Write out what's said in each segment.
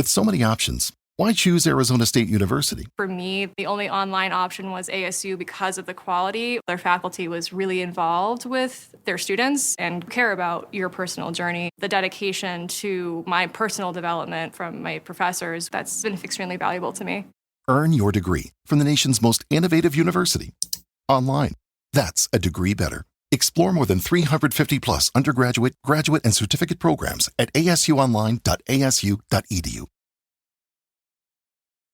With so many options, why choose Arizona State University? For me, the only online option was ASU because of the quality. Their faculty was really involved with their students and care about your personal journey. The dedication to my personal development from my professors, that's been extremely valuable to me. Earn your degree from the nation's most innovative university. Online. That's a degree better. Explore more than 350 plus undergraduate, graduate, and certificate programs at asuonline.asu.edu.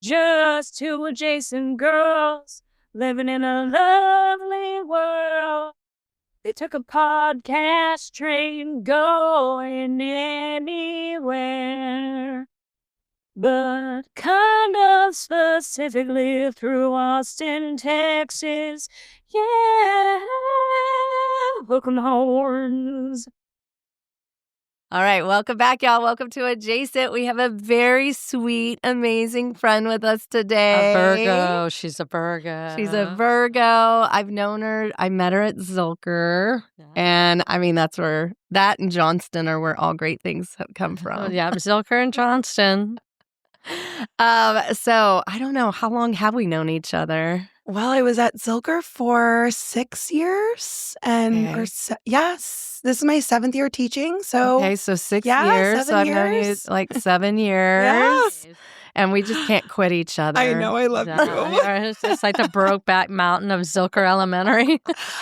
Just two adjacent girls living in a lovely world. They took a podcast train going anywhere, but kind of specifically through Austin, Texas. Yeah, hook 'em horns. All right, welcome back, y'all. Welcome to Adjacent. We have a very sweet, amazing friend with us today. A Virgo. She's a Virgo. She's a Virgo. I've known her. I met her at Zilker. Yeah. And I mean, that's where that and Johnston are where all great things have come from. Yeah, Zilker and Johnston. So I don't know. How long have we known each other? Well, I was at Zilker for 6 years. And yes, this is my 7th year teaching. So okay, so 6 years. 7 so I've known you like 7 years. Yes. And we just can't quit each other. I know. I love you. It's just like the Brokeback Mountain of Zilker Elementary.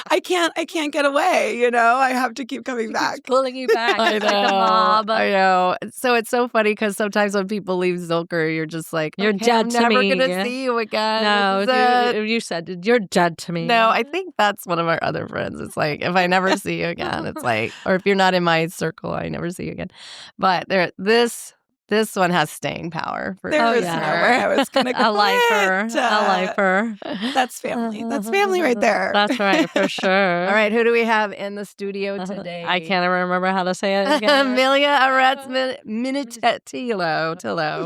I can't get away, you know? I have to keep coming back. Pulling you back. I It's know. like the mob. I know. So it's so funny because sometimes when people leave Zilker, you're just like, You're okay, dead I'm to never me. going to see you again. No, This is it. you said you're dead to me. No, I think that's one of our other friends. It's like, if I never see you again, it's like, or if you're not in my circle, I never see you again. But this one has staying power for There is sure. no way I was going to quit. I like her. I like her. That's family. That's family right there. That's right, for sure. All right, who do we have in the studio today? I can't remember how to say it again. Amelia Aretz Minutillo.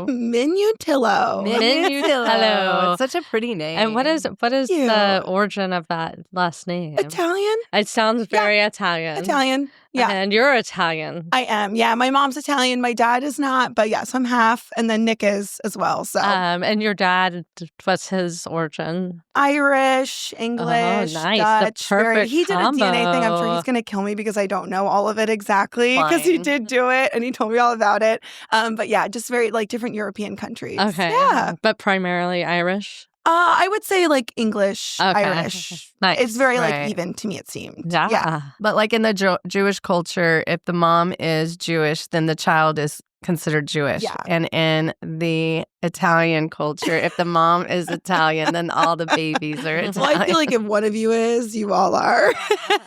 Minutillo. Minutillo. It's such a pretty name. And what is you. the origin of that last name? Italian? It sounds very Italian. Italian. Yeah. And you're Italian. I am. Yeah. My mom's Italian. My dad is not. But yes, I'm half. And then Nick is as well. So And your dad, what's his origin? Irish, English, nice. Dutch. The perfect he did a DNA thing. I'm sure combo. he's going to kill me because I don't know all of it exactly. Because he Fine. did do it and he told me all about it. But yeah, just very like different European countries. Okay. Yeah. But primarily Irish? I would say like English, Okay. Irish. Nice. It's very Right. like even to me, it seemed. Yeah. But like in the Jewish culture, if the mom is Jewish, then the child is considered Jewish. Yeah. And in the Italian culture, if the mom is Italian, then all the babies are Italian. Well, I feel like if one of you is, you all are.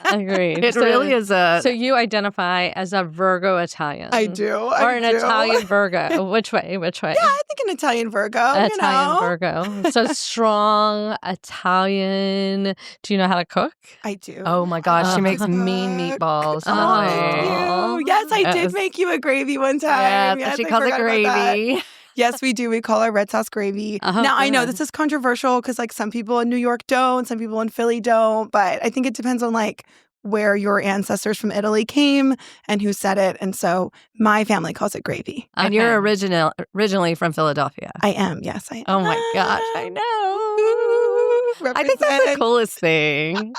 Agreed. It really is a... So you identify as a Virgo Italian. I do. Or an Italian Virgo. Which way? Yeah, I think an Italian Virgo. Italian you know? Virgo. So strong Italian. Do you know how to cook? I do. Oh my gosh, she makes cook. mean meatballs. Oh, She's thank like- you. Yes, I Yes. did make you a gravy one time. Yeah, Yes, she I calls it forgot about that. gravy. Yes, we do. We call our red sauce gravy. Oh, Now, I know good. this is controversial because like some people in New York don't, some people in Philly don't, but I think it depends on like where your ancestors from Italy came and who said it. And so my family calls it gravy. And you're originally from Philadelphia. I am. Yes, I am. Oh my gosh, I know. I think that's the Represent. coolest thing.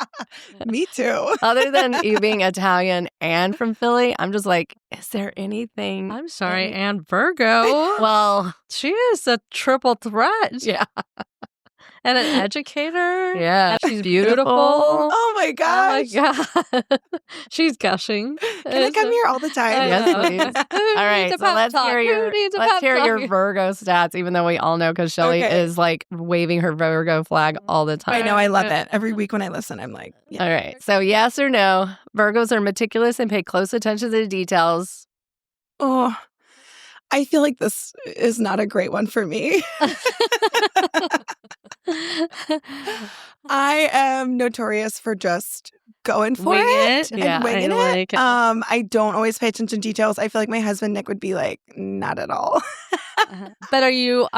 Me too. Other than you being Italian and from Philly, I'm just like, is there anything? I'm sorry, Anne Virgo. Well, She is a triple threat. yeah. And an educator. Yeah. And she's Beautiful. beautiful. Oh my gosh. Oh my God. She's gushing. Can I come here all the time? Yes, please. All right, so let's hear your Virgo stats, even though we all know because Shelly Okay. is like waving her Virgo flag all the time. I know. I love it. Every week when I listen, I'm like, yeah. All right. So yes or no, Virgos are meticulous and pay close attention to the details. Oh, I feel like this is not a great one for me. I am notorious for just going for Wing it it. and Yeah, winging I it. like it. I don't always pay attention to details. I feel like my husband Nick would be like, not at all. But are you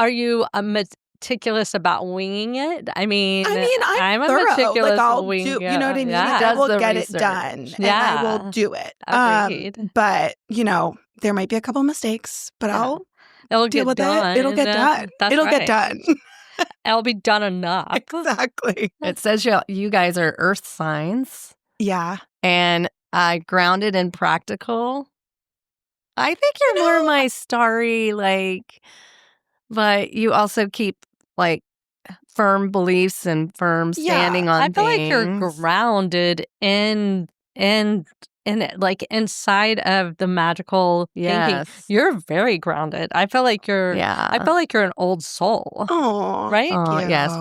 a meticulous about winging it? I mean, I'm a thorough. meticulous Like I'll wing. do, you know what I mean? Yeah. Like, I Does will the get research. it done, and I Yeah. will do it. Agreed. But you know, there might be a couple mistakes, but Yeah. I'll It'll deal get with done. it. It'll get done. That's It'll right. get done. It'll be done enough. Exactly. It says you guys are earth signs Yeah. and grounded and practical. I think you're more my starry, like, but you also keep like firm beliefs and firm standing on I feel like you're things. grounded in it, like inside of the magical thinking. Yes. You're very grounded. I feel like you're Yeah. I feel like you're an old soul. Oh, Right? Oh, you. yes.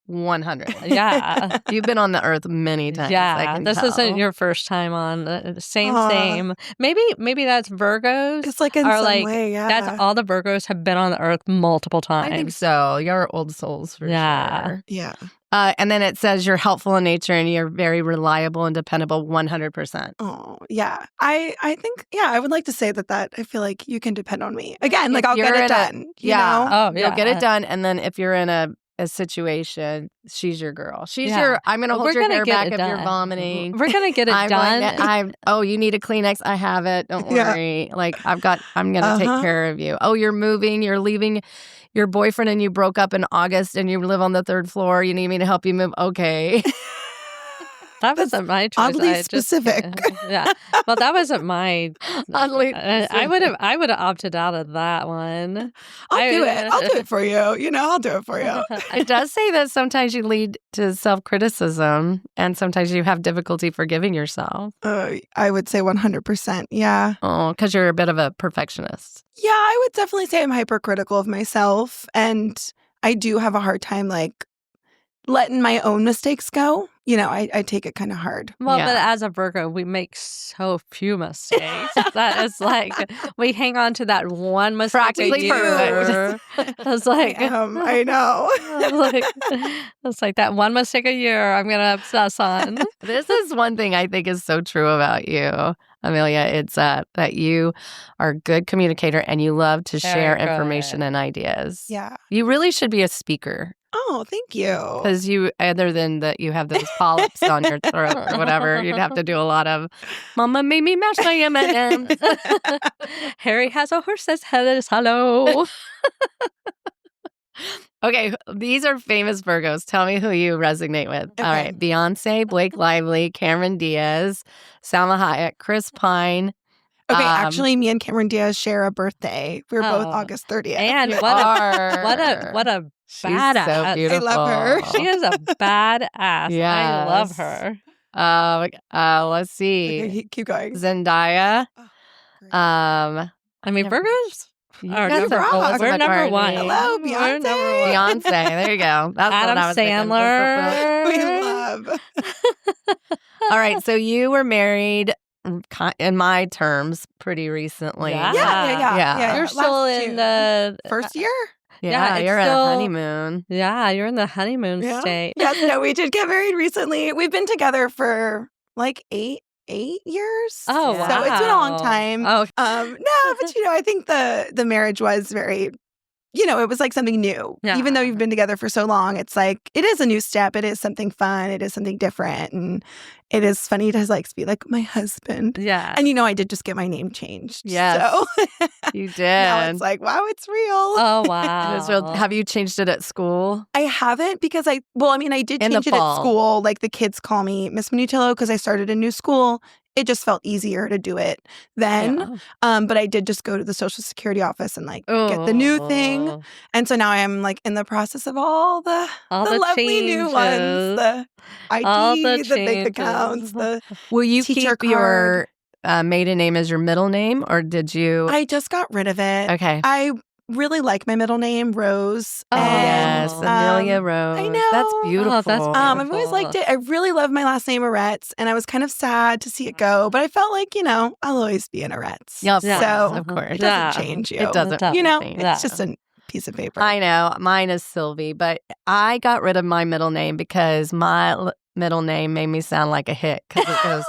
100. Yeah. You've been on the earth many times. I Yeah. can This tell. isn't your first time on same. Aw. Maybe that's Virgos. It's like in or some like way, yeah. that's all the Virgos have been on the earth multiple times. I think so. You're old souls for Yeah. sure. Yeah. And then it says you're helpful in nature and you're very reliable and dependable 100%. Oh, yeah. I think, I would like to say that I feel like you can depend on me. Again, like If I'll get you're it in a- done. You yeah. know? Oh, yeah. You'll get it done. And then if you're in a situation, she's your girl. She's Yeah. I'm going to hold We're your gonna hair get back it if you're done. vomiting. We're gonna get it done. You need a Kleenex? I have it. Don't Yeah. worry. Like I'm going to take care of you. Oh, you're moving. You're leaving your boyfriend and you broke up in August and you live on the 3rd floor. You need me to help you move? Okay. That wasn't my choice. oddly I just- specific. yeah. Well, that wasn't my. Oddly I would have opted out of that one. I'll do it. I'll do it for you. You know, I'll do it for you. It does say that sometimes you lead to self-criticism and sometimes you have difficulty forgiving yourself. I would say 100%. Yeah. Oh, because you're a bit of a perfectionist. Yeah, I would definitely say I'm hypercritical of myself. And I do have a hard time, like, letting my own mistakes go. You know, I take it kind of hard. Well, Yeah. but as a Virgo, we make so few mistakes. That is like we hang on to that one mistake Practically a year. It's like I know. it's like that one mistake a year I'm gonna obsess on. This is one thing I think is so true about you, Amelia. It's that you are a good communicator and you love to share Very information good. and ideas. Yeah. You really should be a speaker Oh, thank you. because other than that, you have those polyps on your throat or whatever, you'd have to do a lot of, Mama made me mash my M&Ms. Harry has a horse's head is hollow. Okay, these are famous Virgos. Tell me who you resonate with. All Okay. right, Beyonce, Blake Lively, Cameron Diaz, Salma Hayek, Chris Pine. Okay, actually, me and Cameron Diaz share a birthday. We were both Oh. August 30th. And You what are. a She's badass. so beautiful. love her. She is a badass. I love Yes. her. Let's see. Okay, keep going. Zendaya. Oh, great. I mean, Virgos You are guys number, rock. Melissa we're number McCartney. one. Hello, We're Beyonce. number one. Beyonce. There you go. That's what I Adam was thinking. Sandler. We love. All right. So you were married, in my terms, pretty recently. Yeah. Yeah. You're Last still in June. the First year? Yeah, it's you're at a still- honeymoon. Yeah, you're in the honeymoon Yeah. state. Yes, no, we did get married recently. We've been together for like eight years. Oh, So wow. it's been a long time. Oh, No, but I think the marriage was very, it was like something new. Yeah. Even though you've been together for so long, it's like it is a new step. It is something fun. It is something different, and it is funny to be like my husband. yeah. And I did just get my name changed. Yes. So You did. now it's like, wow, it's real. Oh, wow. It is real. Have you changed it at school? I haven't because I did In the change it at fall. school. Like the kids call me Miss Minutillo because I started a new school. It just felt easier to do it then. Yeah. But I did just go to the Social Security office and get the new thing. Oh. And so now I'm like in the process of all the lovely new ones, changes. the ID, All the the bank changes. accounts, the Will you teacher keep your maiden name as your middle name, or did you? I just got rid of it. Okay. I really like my middle name, Rose. Oh, and, Yes, Amelia Rose. I know. That's beautiful. that's I've always liked it. I really love my last name, Aretz, and I was kind of sad to see it go, but I felt like, I'll always be an Aretz. Yeah, of Yeah. course, So of course. it Yeah. doesn't change you. It doesn't. It change. It's just a piece of paper. I know. Mine is Sylvie, but I got rid of my middle name because my middle name made me sound like a hit because it goes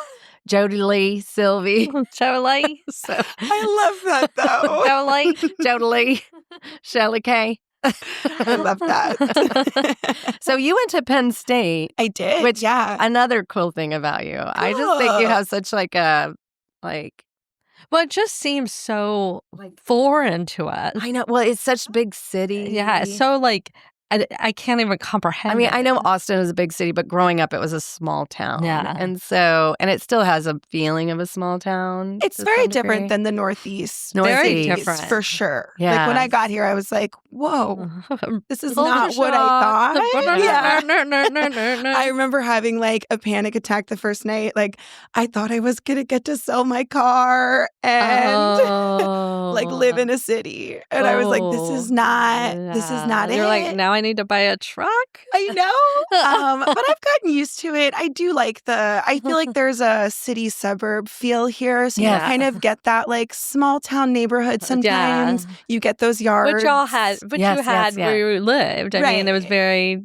Jody Lee, Sylvie. Jolie. So, I love that, though. Jolie, Jody Lee, Shelly K. I love that. So you went to Penn State. I did, Which- yeah. Another cool thing about you. I just think you Cool. have such Well, it just seems so foreign to us. I know. Well, it's such big city. Yeah, it's so I can't even comprehend. I mean, it. I know Austin is a big city, but growing up, it was a small town. Yeah. And it still has a feeling of a small town. It's to very some different degree. than the Northeast. Very cities, different. for sure. Yeah. Like when I got here, I was like, whoa, this is not what I thought. Yeah. I remember having like a panic attack the first night. Like I thought I was going to get to sell my car and like live in a city. And I was like, this is not it. You're like, now I need to buy a truck? I know. But I've gotten used to it. I do like I feel like there's a city suburb feel here. So you kind of get that like small town neighborhood sometimes. You get those yards. Which y'all had, where you lived. I mean, it was very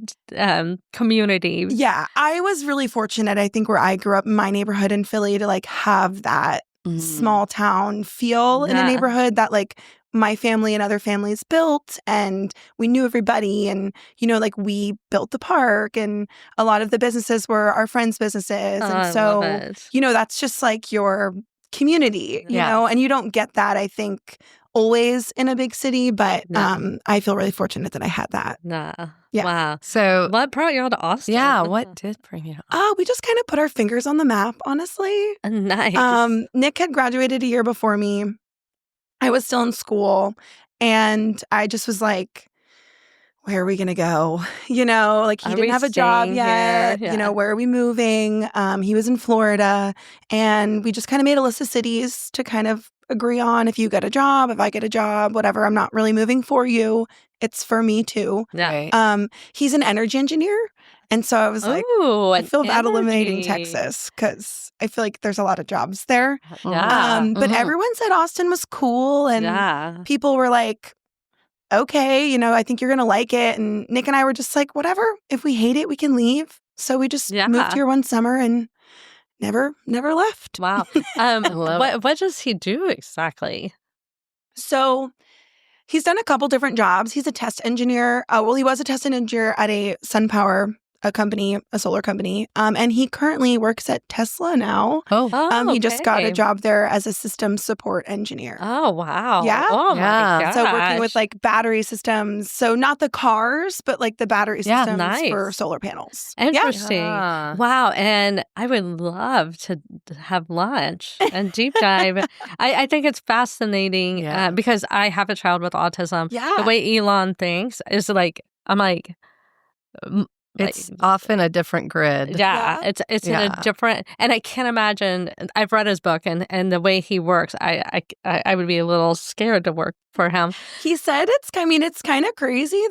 community. Yeah. I was really fortunate, I think, where I grew up in my neighborhood in Philly to like have that small town feel in a neighborhood that like my family and other families built, and we knew everybody, and like we built the park, and a lot of the businesses were our friends' businesses, and so that's just like your community, you know, and you don't get that, I think, always in a big city, but I feel really fortunate that I had that. Yeah. Wow. So what brought y'all to Austin? Yeah, what did bring you to Austin? We just kind of put our fingers on the map, honestly. Nice. Nick had graduated a year before me. I was still in school, and I just was like, where are we going to go? Like he didn't have a job yet. Where are we moving? He was in Florida, and we just kind of made a list of cities to kind of agree on. If you get a job, if I get a job, whatever, I'm not really moving for you. It's for me too. Yeah. He's an energy engineer. And so I was like, I feel bad eliminating Texas because I feel like there's a lot of jobs there. Yeah. But everyone said Austin was cool, and people were like, okay, I think you're going to like it. And Nick and I were just like, whatever. If we hate it, we can leave. So we just moved here one summer and never left. Wow. What does he do exactly? So he's done a couple different jobs. He's a test engineer. He was a test engineer at a SunPower a solar company. And he currently works at Tesla now. He just got a job there as a systems support engineer. Oh, wow. Yeah. Oh, my gosh. So working with like battery systems. So not the cars, but like the battery systems for solar panels. Interesting. Yeah. Wow. And I would love to have lunch and deep dive. I think it's fascinating because I have a child with autism. Yeah. The way Elon thinks is like, I'm like... It's often a different grid. Yeah. It's in a different, and I can't imagine. I've read his book, and the way he works, I would be a little scared to work for him. He said it's kind of crazy.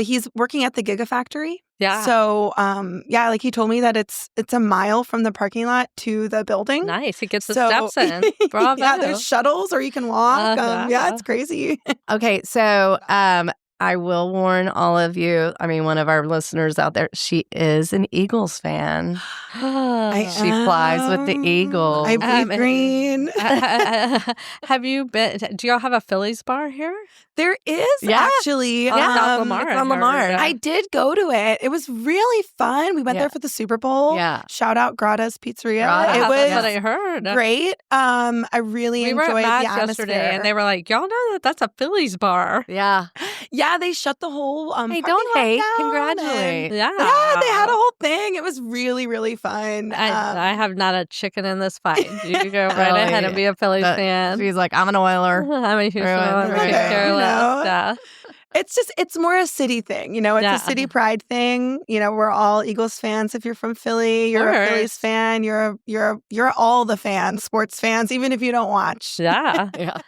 He's working at the Gigafactory. Yeah. So like he told me that it's a mile from the parking lot to the building. Nice. He gets the steps in. Bravo. Yeah, there's shuttles, or you can walk. It's crazy. Okay, so I will warn all of you. I mean, one of our listeners out there, she is an Eagles fan. She flies with the Eagles. I bleed green. Have you been? Do y'all have a Phillies bar here? There is actually. It's on Lamar. I did go to it. It was really fun. We went there for the Super Bowl. Yeah. Shout out Grata's Pizzeria. Grata, it was that's what I heard. Great. I really enjoyed the atmosphere. Yesterday, and they were like, "Y'all know that's a Phillies bar." Yeah. Yeah, they shut the whole hey, don't hate. Yeah, Congratulate. Yeah, they had a whole thing. It was really, really fun. I have not a chicken in this fight. You can go right ahead and be a Phillies fan. She's like, I'm an Oiler. I'm a Houston Oiler. It's more a city thing. It's a city pride thing. We're all Eagles fans. If you're from Philly, you're a Phillies fan. You're all the fans, sports fans, even if you don't watch. Yeah. Yeah.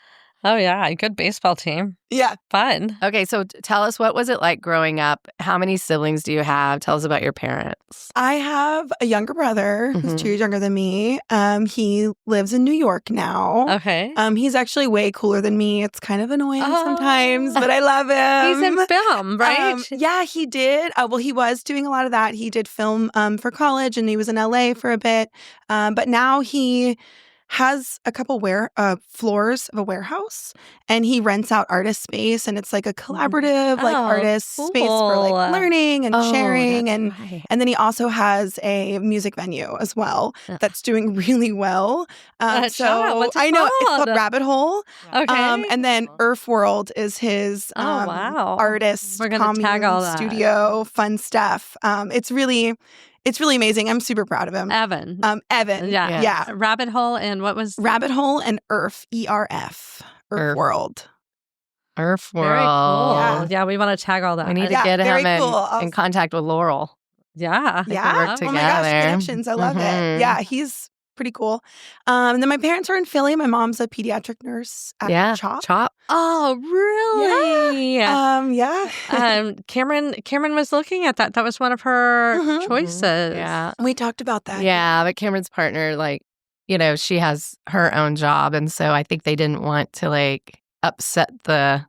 Oh, yeah. Good baseball team. Yeah. Fun. Okay, so tell us, what was it like growing up? How many siblings do you have? Tell us about your parents. I have a younger brother who's 2 years younger than me. He lives in New York now. Okay. He's actually way cooler than me. It's kind of annoying sometimes, but I love him. He's in film, right? Yeah, he did. He was doing a lot of that. He did film for college, and he was in LA for a bit. But now he has a couple floors of a warehouse, and he rents out artist space, and it's like a collaborative artist space for like learning and sharing, and then he also has a music venue as well that's doing really well. So I know it's called Rabbit Hole. Okay. And then Earth World is his artist commune studio, fun stuff. It's really amazing. I'm super proud of him. Evan. Yeah. Rabbit Hole and what was Rabbit Hole and Earth, ERF. Earth World. Earth World. Very cool. Yeah. Yeah, we want to tag all that. We need to get him in contact with Laurel. Yeah. They can work together. Oh my gosh, connections. I love it. Yeah, he's pretty cool. And then my parents are in Philly. My mom's a pediatric nurse at CHOP. Oh, really? Yeah. Cameron was looking at that. That was one of her choices. Yeah. We talked about that. Yeah, but Cameron's partner, like, she has her own job. And so I think they didn't want to, like, upset the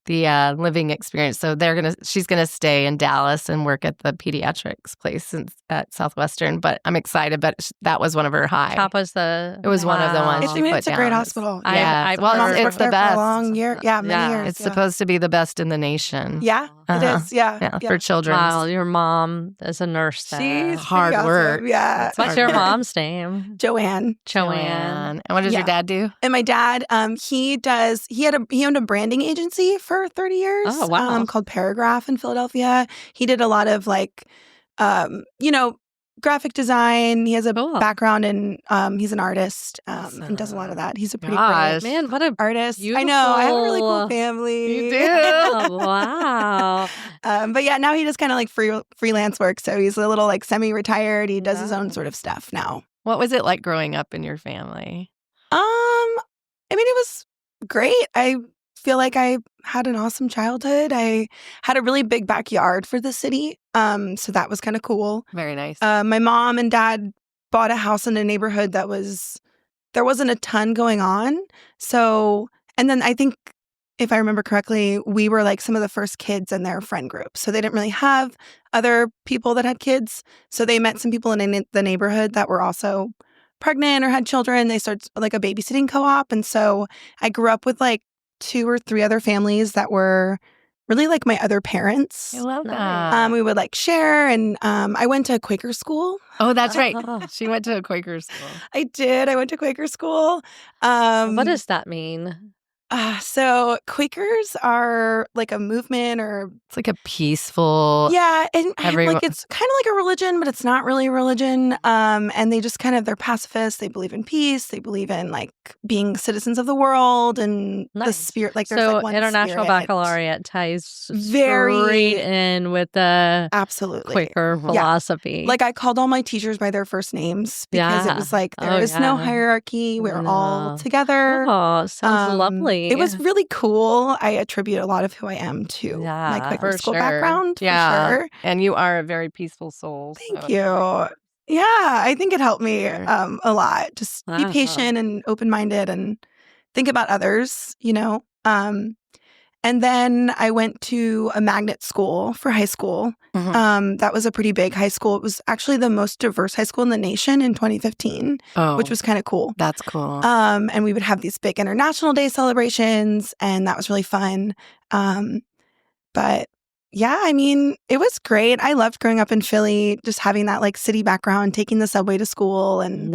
living experience. So she's gonna stay in Dallas and work at the pediatrics place at Southwestern. But I'm excited. But that was one of her highs. CHOP was It was one of the ones. It's a great hospital. Yeah, it's the best. For a long year. Yeah, many years. It's supposed to be the best in the nation. Yeah, it is. Yeah, for children. Wow, your mom is a nurse. She's hard work. Yeah. What's your mom's name? Joanne. And what does your dad do? And my dad, he owned a branding agency for 30 years. Oh, wow. Called Paragraph in Philadelphia. He did a lot of like, graphic design. He has a background in, he's an artist and does a lot of that. He's a pretty great man. What a artist. beautiful... I know. I have a really cool family. You do? Oh, wow. But yeah, now he does kind of like freelance work. So he's a little like semi-retired. He does his own sort of stuff now. What was it like growing up in your family? I mean, it was great. I feel like I had an awesome childhood. I had a really big backyard for the city. So that was kind of cool. Very nice. My mom and dad bought a house in a neighborhood there wasn't a ton going on. So, and then I think if I remember correctly, we were like some of the first kids in their friend group. So they didn't really have other people that had kids. So they met some people in the neighborhood that were also pregnant or had children. They started like a babysitting co-op. And so I grew up with like 2 or 3 other families that were really like my other parents. I love that. We would like share, and I went to Quaker school. Oh, that's right. She went to a Quaker school. I did. I went to Quaker school. What does that mean? So Quakers are like a movement, or it's like a peaceful. Yeah, and like it's kind of like a religion, but it's not really a religion. And they just they're pacifists. They believe in peace. They believe in like being citizens of the world and the spirit. Like there's like one International spirit. Baccalaureate ties very straight in with the absolutely Quaker philosophy. Like I called all my teachers by their first names because it was like there is no hierarchy. We're all together. Oh, sounds lovely. It was really cool. I attribute a lot of who I am to my Quaker school background. For sure. And you are a very peaceful soul. Thank you. Yeah, I think it helped me a lot. Just be patient and open-minded and think about others, And then I went to a magnet school for high school. That was a pretty big high school. It was actually the most diverse high school in the nation in 2015, which was kind of cool. That's cool. And we would have these big International Day celebrations, and that was really fun. But yeah, I mean, it was great. I loved growing up in Philly, just having that like city background, taking the subway to school, and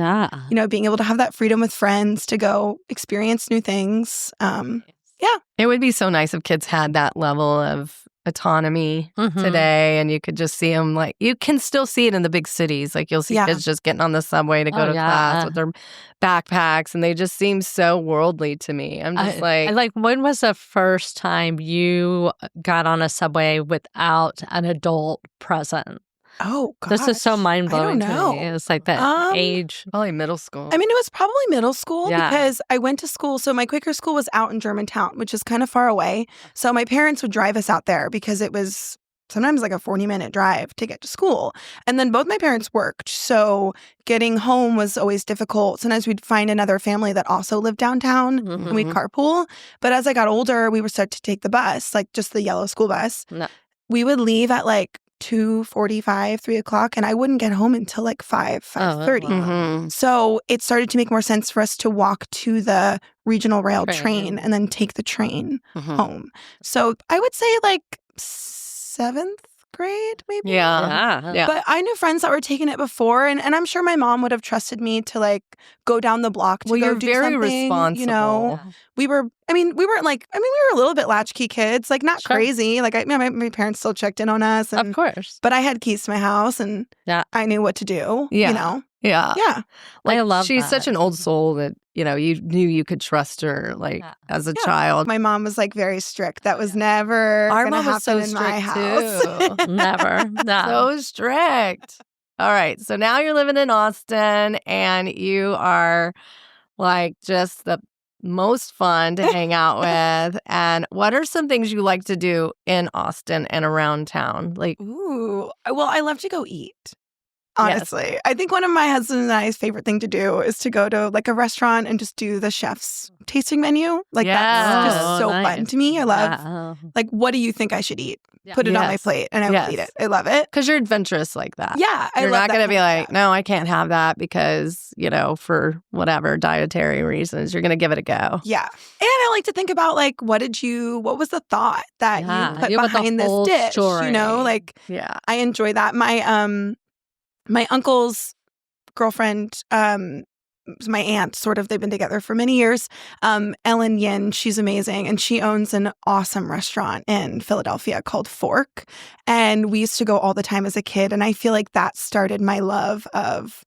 being able to have that freedom with friends to go experience new things. Yeah. It would be so nice if kids had that level of autonomy today, and you could just see them like, you can still see it in the big cities. Like you'll see kids just getting on the subway to go to class with their backpacks, and they just seem so worldly to me. I'm just like, when was the first time you got on a subway without an adult present? Oh, gosh. This is so mind-blowing I don't know. to me. It's like that age. Probably middle school. I mean, it was probably middle school because I went to school. So my Quaker school was out in Germantown, which is kind of far away. So my parents would drive us out there because it was sometimes like a 40-minute drive to get to school. And then both my parents worked. So getting home was always difficult. Sometimes we'd find another family that also lived downtown and we'd carpool. But as I got older, we were starting to take the bus, like just the yellow school bus. No. We would leave at like 2:45, 3 o'clock, and I wouldn't get home until like 5:30. Mhm. So it started to make more sense for us to walk to the regional rail train and then take the train Mhm. home. So I would say like 7th grade, maybe. Yeah. But I knew friends that were taking it before, and I'm sure my mom would have trusted me to like go down the block to Well, go you're do very something. responsible. You know, we were a little bit latchkey kids, like not crazy. Like my parents still checked in on us, Of course. but I had keys to my house, and I knew what to do. Yeah. You know. Yeah. Yeah. I love she's that. such an old soul that, you know, you knew you could trust her like as a child. My mom was like very strict. That was never Our gonna mom was so happen in my strict house. too. Never. No. So strict. All right. So now you're living in Austin and you are like just the most fun to hang out with. And what are some things you like to do in Austin and around town? Like, Ooh. Well, I love to go eat. Honestly, I think one of my husband and I's favorite thing to do is to go to like a restaurant and just do the chef's tasting menu. Like that's just so fun to me. I love like, what do you think I should eat? Put it on my plate and I will eat it. I love it. Because you're adventurous like that. Yeah. You're love not going to that be kind of like, no, I can't have that because, you know, for whatever dietary reasons, you're going to give it a go. Yeah. And I like to think about like, what was the thought that you put behind this dish? Story. You know, like, I enjoy that. My uncle's girlfriend, my aunt, sort of, they've been together for many years. Ellen Yin, she's amazing. And she owns an awesome restaurant in Philadelphia called Fork. And we used to go all the time as a kid. And I feel like that started my love of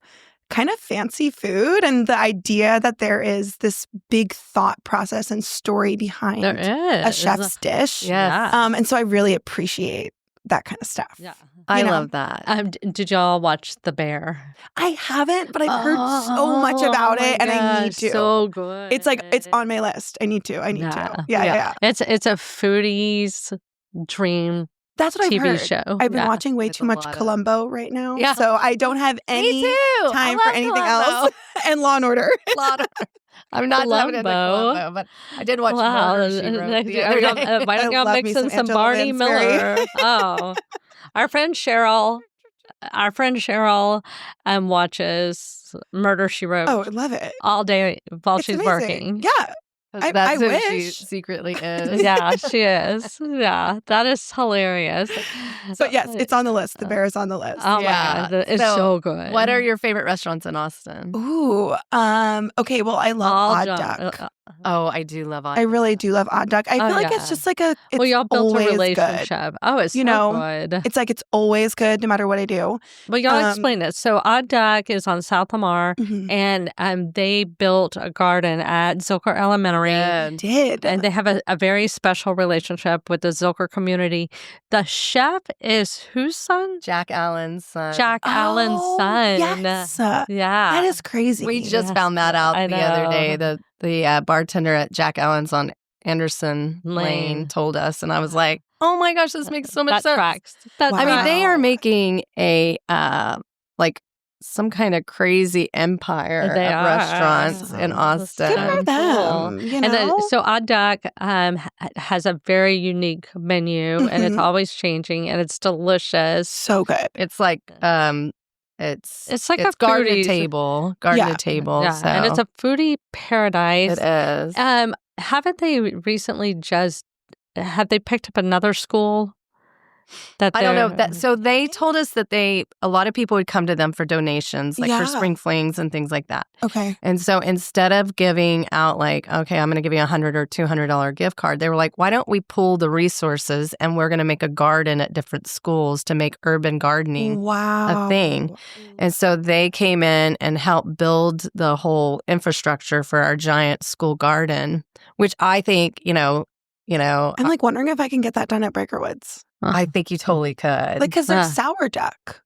kind of fancy food and the idea that there is this big thought process and story behind a chef's dish. Yes. And so I really appreciate that kind of stuff. Yeah. I love that. Did y'all watch The Bear? I haven't, but I've heard so much about it, and I need to. So good. It's like it's on my list. I need to. Yeah. It's a foodie's dream. That's what TV I've heard. show. I've been watching way too much Columbo right now, Yeah. so I don't have any time for anything else. And Law and Order. I'm not diving into Columbo. Columbo, but I did watch Murder, She Wrote the other day. Why don't y'all love mix me in some some Angela Barney Lansbury. Miller? Oh, our friend Cheryl watches Murder, She Wrote. Oh, I love it. All day while It's she's amazing. working. Yeah. I That's who she wish. secretly is. Yeah, she is. Yeah, that is hilarious. But yes, it's on the list. The Bear is on the list. Oh Yeah. my God, it's so good. What are your favorite restaurants in Austin? Ooh. Okay. Well, I love Odd Duck. Oh, I do love Odd I really do love Odd Duck. I feel like it's just like it's well, y'all built a always relationship. good. Oh, it's You so know, good. It's like it's always good no matter what I do. Well, y'all explain it. So Odd Duck is on South Lamar, and they built a garden at Zilker Elementary. And they have a very special relationship with the Zilker community. The chef is whose son? Jack Allen's son. Jack Allen's son. Yes. Yeah. That is crazy. We just found that out the other day. The bartender at Jack Allen's on Anderson Lane told us, and I was like, "Oh my gosh, this makes so much sense." Tracks. That I mean, tracks. they are making a like some kind of crazy empire of restaurants in Austin. Good for them. You know? And so Odd Duck has a very unique menu, and it's always changing, and it's delicious. So good. It's like it's like a garden to foodie. table, Yeah. So. And it's a foodie paradise. It is. Haven't they recently have they picked up another school? I don't know. So they told us that a lot of people would come to them for donations, like for spring flings and things like that. Okay. And so instead of giving out like, okay, I'm going to give you $100 or $200 gift card, they were like, why don't we pool the resources and we're going to make a garden at different schools to make urban gardening a thing. And so they came in and helped build the whole infrastructure for our giant school garden, which I think, you know, I'm like wondering if I can get that done at Breakerwoods. I think you totally could. Like, because there's Sour Duck,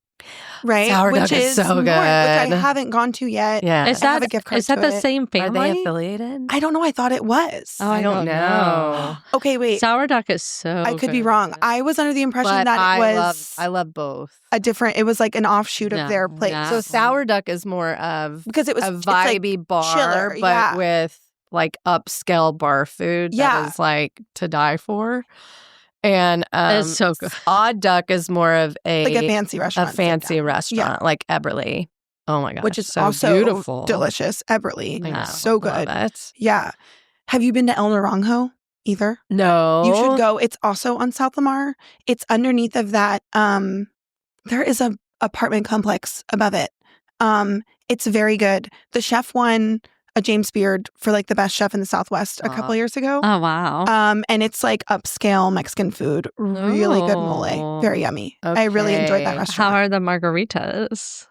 right? Sour Duck is so good. Which I haven't gone to yet. Yeah. Is I have that a gift card is that to the it. same family? Are they affiliated? I don't know. I thought it was. Oh, I don't know. Okay, wait. Sour Duck is so I could be good. wrong. I was under the impression But that it was I love both. a different. It was like an offshoot Yeah, of their place. yeah. So Sour Duck is more of because it was a it's like vibey bar, chiller, but yeah. with like upscale bar food Yeah. that is like to die for. And it's so good. Odd Duck is more of like a fancy restaurant. A fancy restaurant, like Eberly. Oh my gosh. Which is so also beautiful. delicious. Eberly. I know. So good. Love it. Yeah. Have you been to El Naranjo either? No. You should go. It's also on South Lamar. It's underneath of that. There is a apartment complex above it. It's very good. The chef won a James Beard for like the best chef in the Southwest a couple years ago. Oh, wow. And it's like upscale Mexican food. Really good mole. Very yummy. Okay. I really enjoyed that restaurant. How are the margaritas?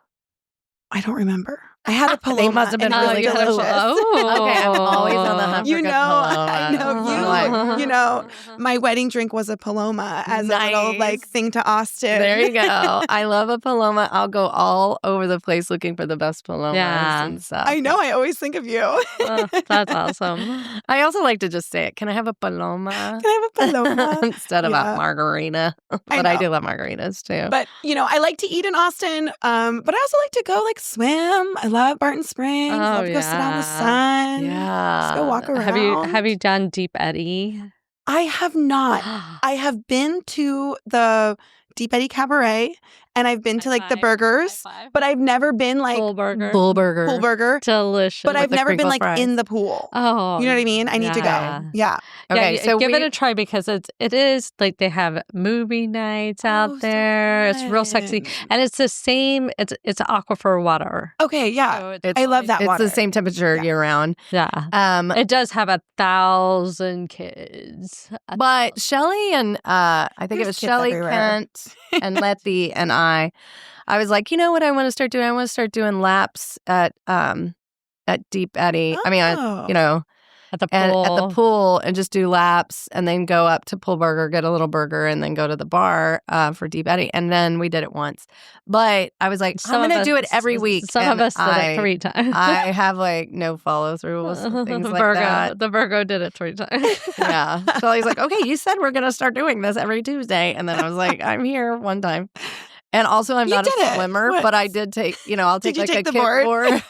I don't remember. I had a Paloma. They must have been and it really was delicious. Okay, I'm always on the hunt for good Paloma. I know you know, my wedding drink was a Paloma as a little like thing to Austin. There you go. I love a Paloma. I'll go all over the place looking for the best Palomas and stuff. I know. I always think of you. Oh, that's awesome. I also like to just say it. Can I have a Paloma? Can I have a Paloma? Instead of a margarita. But I do love margaritas too. But, you know, I like to eat in Austin, but I also like to go like swim. I love Barton Springs. I love to go sit out in the sun. Yeah. Just go walk around. Have you done Deep Eddy? I have not. I have been to the Deep Eddy Cabaret, and I've been to like the burgers, but I've never been like Pool burger. Pool burger. Delicious. But I've never been like fries. In the pool. Oh, you know what I mean? I need to go. Yeah. Okay, so give it a try because it is like they have movie nights out there. It's real sexy, and it's the same. It's aquifer water. Okay, yeah, I love that water. It's the same temperature year round. Yeah, it does have 1,000 kids. But Shelly and I think it was Shelly, Kent, and Letty and I was like, you know what I want to start doing? I want to start doing laps at Deep Eddy. I mean, you know. At the pool and just do laps and then go up to Pool Burger, get a little burger, and then go to the bar for Deep Eddy. And then we did it once. But I was like, I'm going to do it every week. Some of us did it 3 times. I have like no follow-throughs and things like that. The Virgo did it 3 times. Yeah. So he's like, okay, you said we're going to start doing this every Tuesday. And then I was like, I'm here one time. And also I'm not a swimmer, but I did take, I'll take like a kickboard.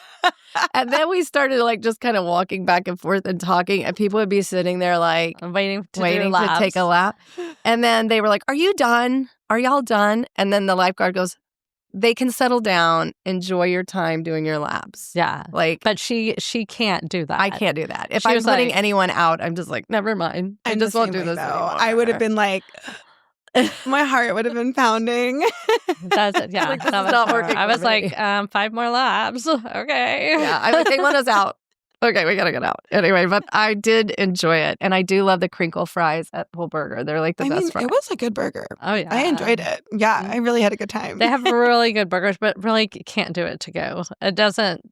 And then we started like just kind of walking back and forth and talking, and people would be sitting there like waiting to take a lap. And then they were like, "Are you done? Are y'all done?" And then the lifeguard goes, "They can settle down. Enjoy your time doing your laps." Yeah, but she can't do that. I can't do that. If I'm putting anyone out, I'm just like, never mind. I just won't do this anymore. I would have been like. My heart would have been pounding. That's it. Yeah, like, this is not working. I was like, 5 more laps. Okay. Yeah, I was like, they let us out. Okay, we gotta get out. Anyway, but I did enjoy it, and I do love the crinkle fries at Pool Burger. They're like the best fries. It was a good burger. Oh yeah, I enjoyed it. Yeah, I really had a good time. They have really good burgers, but really can't do it to go. It doesn't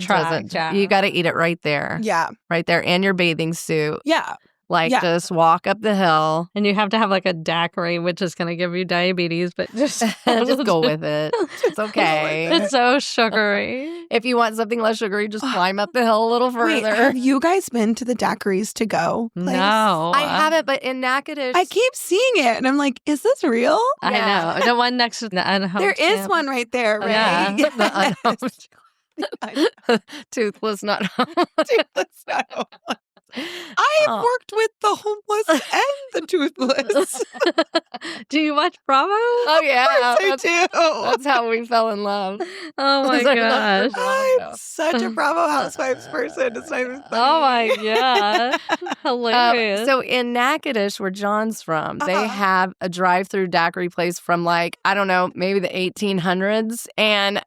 track. Yeah. You got to eat it right there. Yeah, right there, and your bathing suit. Yeah. Just walk up the hill. And you have to have like a daiquiri, which is going to give you diabetes, but just go with it. It's okay. It's so sugary. If you want something less sugary, just climb up the hill a little further. Wait, have you guys been to the daiquiris to go place? No. I haven't, but in Natchitoches. I keep seeing it, and I'm like, is this real? I know. The one next to the unhomed There is one right there, right? Yeah. The unhomed. Toothless, not home. Toothless, not home. I have worked with the homeless and the toothless. Do you watch Bravo? Oh, yeah. I do. That's how we fell in love. Oh, my gosh. I'm such a Bravo Housewives person. It's not even funny. Oh, my God. Hilarious. So in Natchitoches, where John's from, they have a drive-through daiquiri place from like, I don't know, maybe the 1800s. And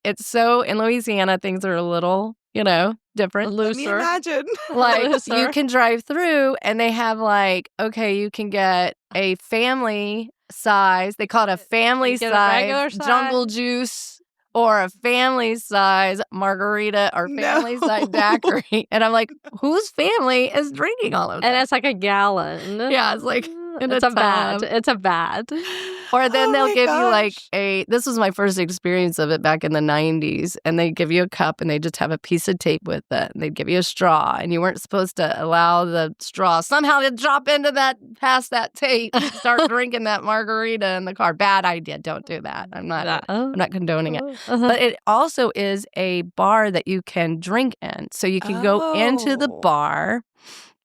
it's so, in Louisiana, things are a little, different. Looser. Let me imagine. Like, you can drive through and they have like, okay, you can get a family size. They call it a family size jungle juice or a family size margarita or family size daiquiri. And I'm like, whose family is drinking all of that? And it's like a gallon. Yeah, it's like it's a vat. It's a vat. Or then they'll give you like this was my first experience of it back in the 90s. And they give you a cup and they just have a piece of tape with it. And they'd give you a straw and you weren't supposed to allow the straw somehow to drop into past that tape and start drinking that margarita in the car. Bad idea. Don't do that. I'm not condoning it. But it also is a bar that you can drink in. So you can go into the bar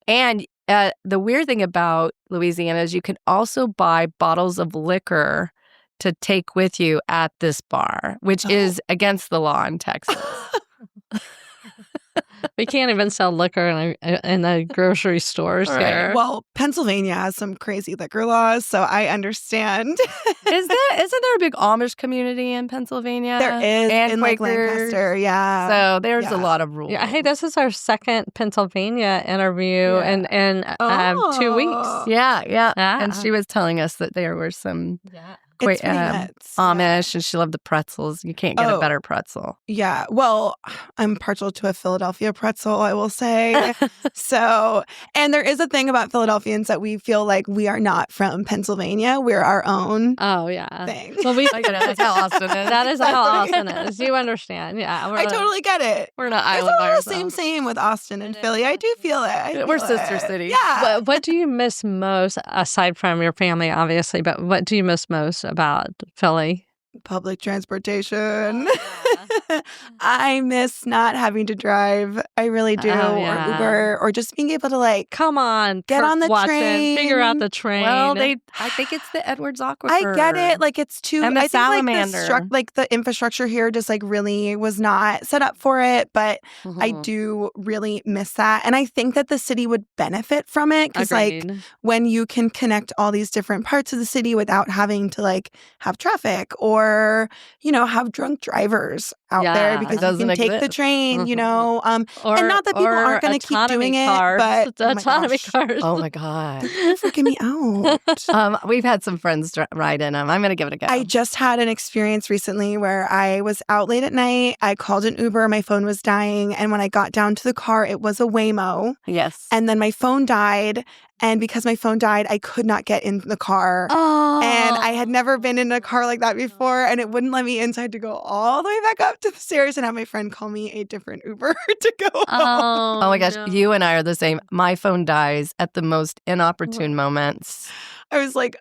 and the weird thing about Louisiana is you can also buy bottles of liquor to take with you at this bar, which is against the law in Texas. We can't even sell liquor in the grocery stores here. Well, Pennsylvania has some crazy liquor laws, so I understand. Isn't there a big Amish community in Pennsylvania? There is, and in like Lancaster, yeah. So there's a lot of rules. Yeah, hey, this is our second Pennsylvania interview in 2 weeks. Yeah. And she was telling us that there were some It's pretty nuts. Amish, and she loved the pretzels. You can't get a better pretzel. Yeah. Well, I'm partial to a Philadelphia pretzel, I will say. So, and there is a thing about Philadelphians that we feel like we are not from Pennsylvania. We're our own thing. Well, that's how Austin is. That is how Austin is. You understand. Yeah. I totally get it. We're not island by ourselves. It's all the same with Austin and Philly. I do feel it. We're sister cities. Yeah. What do you miss most, aside from your family, obviously, but what do you miss most about Philly? Public transportation. I miss not having to drive. I really do. Or Uber, or just being able to come on, get on the train, figure out the train. Well, I think it's the Edwards Aquifer. I get it. It's too. And the I salamander. think the infrastructure here just really was not set up for it. But I do really miss that, and I think that the city would benefit from it because when you can connect all these different parts of the city without having to have traffic or have drunk drivers out there because you can take the train, and not that people aren't going to keep doing it, but autonomy cars. Oh my God. Freaking me out. We've had some friends ride in them. I'm going to give it a go. I just had an experience recently where I was out late at night. I called an Uber. My phone was dying. And when I got down to the car, it was a Waymo. Yes. And then my phone died. And because my phone died, I could not get in the car. Oh. And I had never been in a car like that before. And it wouldn't let me inside to go all the way back up to the stairs and have my friend call me a different Uber to go home. Oh my gosh. No. You and I are the same. My phone dies at the most inopportune moments. I was like,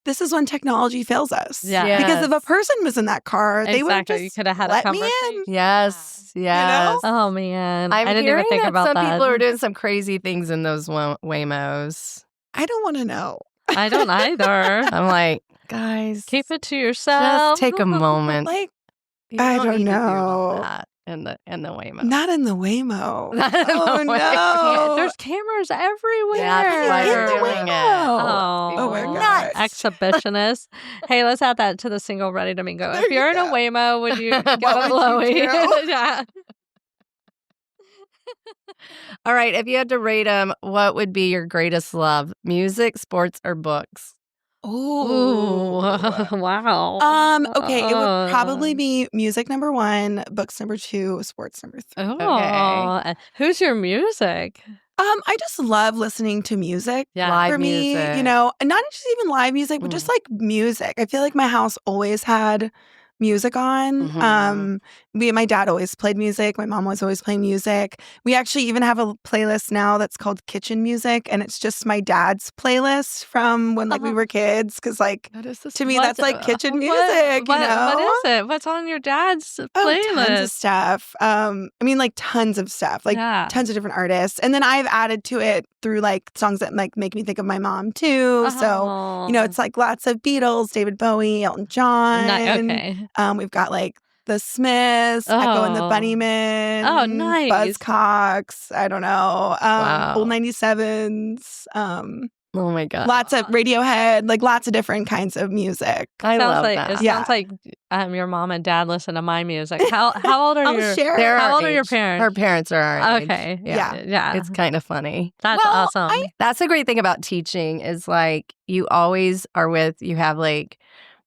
this is when technology fails us. Yeah. Yes. Because if a person was in that car, they would just you could have had let a me in. Yes. Oh, man. I didn't even think about that. Some people are doing some crazy things in those Waymos. I don't want to know. I don't either. I'm like, guys. Keep it to yourself. Just take a moment. I don't know. In the Waymo. Not in the Waymo. No. There's cameras everywhere. Yeah, in the Waymo. Oh my God. Exhibitionist. Hey, let's add that to the single Ready to Mingle. If you're in a Waymo, would you give a blowy? Yeah. All right. If you had to rate them, what would be your greatest love? Music, sports, or books? Ooh. Wow. Okay, it would probably be music number 1, books number 2, sports number 3. Oh. Okay. Who's your music? I just love listening to music. Yeah. Live for me, music. and not just even live music, but just music. I feel like my house always had music on. Me and my dad always played music. My mom was always playing music. We actually even have a playlist now that's called Kitchen Music, and it's just my dad's playlist from when we were kids. Because to me, that's kitchen music. What is it? What's on your dad's playlist? Tons of stuff. Tons of stuff. Tons of different artists, and then I've added to it through songs that make me think of my mom too. So it's lots of Beatles, David Bowie, Elton John. Okay. We've got the Smiths, Echo and the Bunnymen. Oh, nice. Buzzcocks. I don't know. Old 97s. Oh my God. Lots of Radiohead, lots of different kinds of music. I love that. It sounds like your mom and dad listen to my music. How old are How old are your parents? Her parents are our age. Okay. Yeah. It's kind of funny. That's awesome. That's the great thing about teaching is you always are you have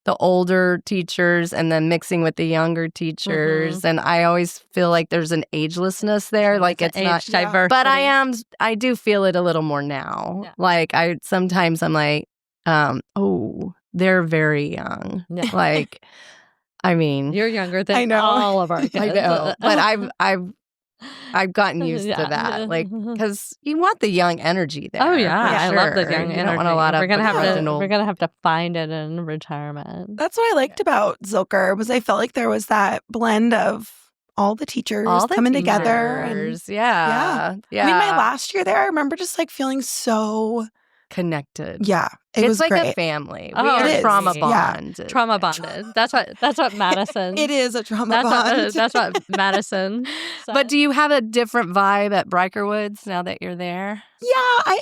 the older teachers and then mixing with the younger teachers. And I always feel like there's an agelessness there. It's not diversity. But I do feel it a little more now. Yeah. Sometimes I'm they're very young. Yeah. You're younger than all of our kids. I know. But I've gotten used to that, because you want the young energy there. Oh yeah, I love the young energy. You don't want a lot of we're gonna have to find it in retirement. That's what I liked about Zilker was I felt like there was that blend of all the teachers coming together. And yeah. I mean, my last year there, I remember just like feeling so connected. Yeah, it's like great. a family. Oh, We are it is. trauma Yeah. bonded. Trauma bonded. That's what Madison. It is a trauma bond. That's what Madison. But do you have a different vibe at Briker Woods now that you're there? Yeah,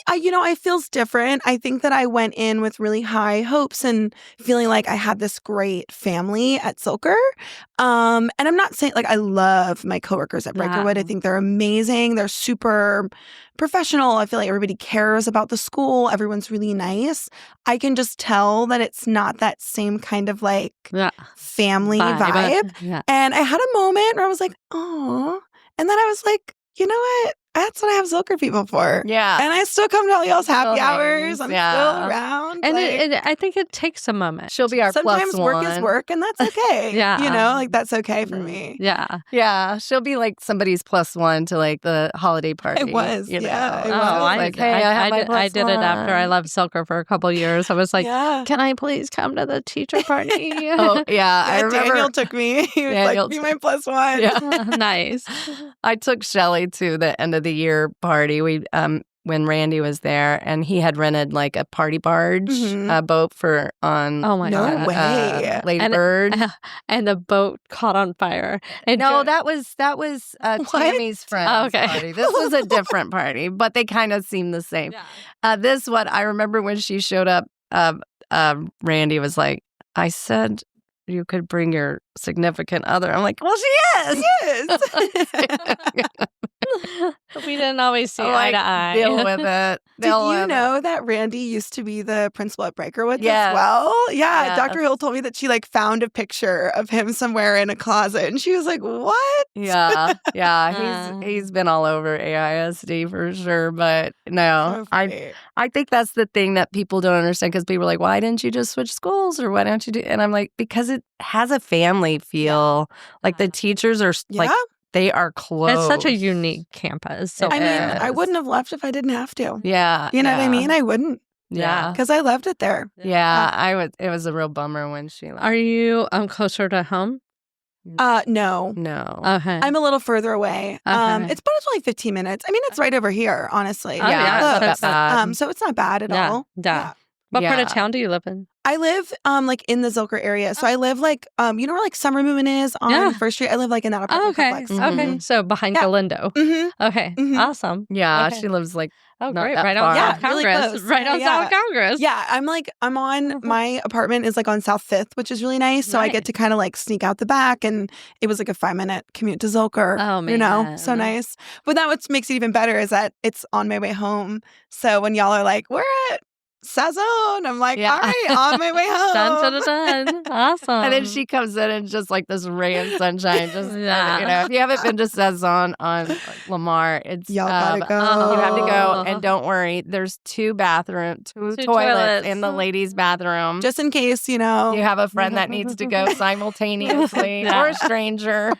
I feels different. I think that I went in with really high hopes and feeling like I had this great family at Zilker. And I'm not saying like I love my coworkers at Brikerwood. I think they're amazing. They're super professional. I feel like everybody cares about the school. Everyone's really nice. I can just tell that it's not that same kind of like family vibe. Yeah. And I had a moment where I was like, oh. And then I was like, you know what? That's what I have Zilker people for. Yeah. And I still come to all y'all's happy Still hours. I'm still around. And like, I think it takes a moment. She'll be our plus one. sometimes work is work, and that's okay. Yeah. You know, like that's okay for me. Yeah. Yeah. She'll be like somebody's plus one to like the holiday party. It was. You know? Yeah. It Oh, was. like, hey, I have my I did it after I left Zilker for a couple of years. I was like, Yeah. can I please come to the teacher party? Oh, yeah. I remember Daniel took me. He was like, be my plus one. Yeah. Nice. I took Shelly to the end of the year party. We when Randy was there, and he had rented like a party barge boat for on. Oh my God. way. Lady And- Bird. And the boat caught on fire. And No, that was Tammy's friend's Oh, okay. party. This was a different party, but they kind of seemed the same. This one, I remember when she showed up, Randy was like, I said you could bring your significant other. I'm like, well, she is. we didn't always see eye Like, to eye. deal with it. Did you know that Randy used to be the principal at Brikerwood Yes. as well? Yeah. Yes. Dr. Hill told me that she like found a picture of him somewhere in a closet, and she was like, what? Yeah. He's been all over AISD for sure. But no, So funny. I think that's the thing that people don't understand, because people are like, why didn't you just switch schools, or why don't you do? And I'm like, because it has a family feel. Like the teachers are like, they are close. It's such a unique campus. So I mean, I wouldn't have left if I didn't have to. Yeah. You know what I mean? I wouldn't. Yeah. Because I loved it there. Yeah. It was a real bummer when she left. Are you closer to home? No. No. Okay. I'm a little further away. Okay. It's only 15 minutes. I mean, it's right over here, honestly. Oh, yeah, Close. it's not that bad. So it's not bad at all. Yeah. What part of town do you live in? I live like in the Zilker area. So I live like you know where like Summer Moon is on First Street? I live like in that apartment complex. Okay. So behind Galindo. Mm-hmm. Okay. Awesome. Yeah, Okay. she lives like Oh, not great. that Right far. on Yeah, South really Congress. close. Right on Yeah. South Congress. Yeah, I'm on my apartment is like on South 5th, which is really nice. So I get to kind of like sneak out the back, and it was like a 5-minute commute to Zilker. Oh, You know, man. so nice. But that what makes it even better is that it's on my way home. So when y'all are like, we're at Sazone, I'm like, all right, on my way home. Dun. Awesome. And then she comes in and just like this ray of sunshine. Just Yeah. you know, if you haven't been to Sazon on Lamar, it's Y'all gotta go. You have to go, Oh. and don't worry. There's two toilets toilets. in the ladies' bathroom. Just in case, you know. you have a friend that needs to go simultaneously, Yeah. or a stranger.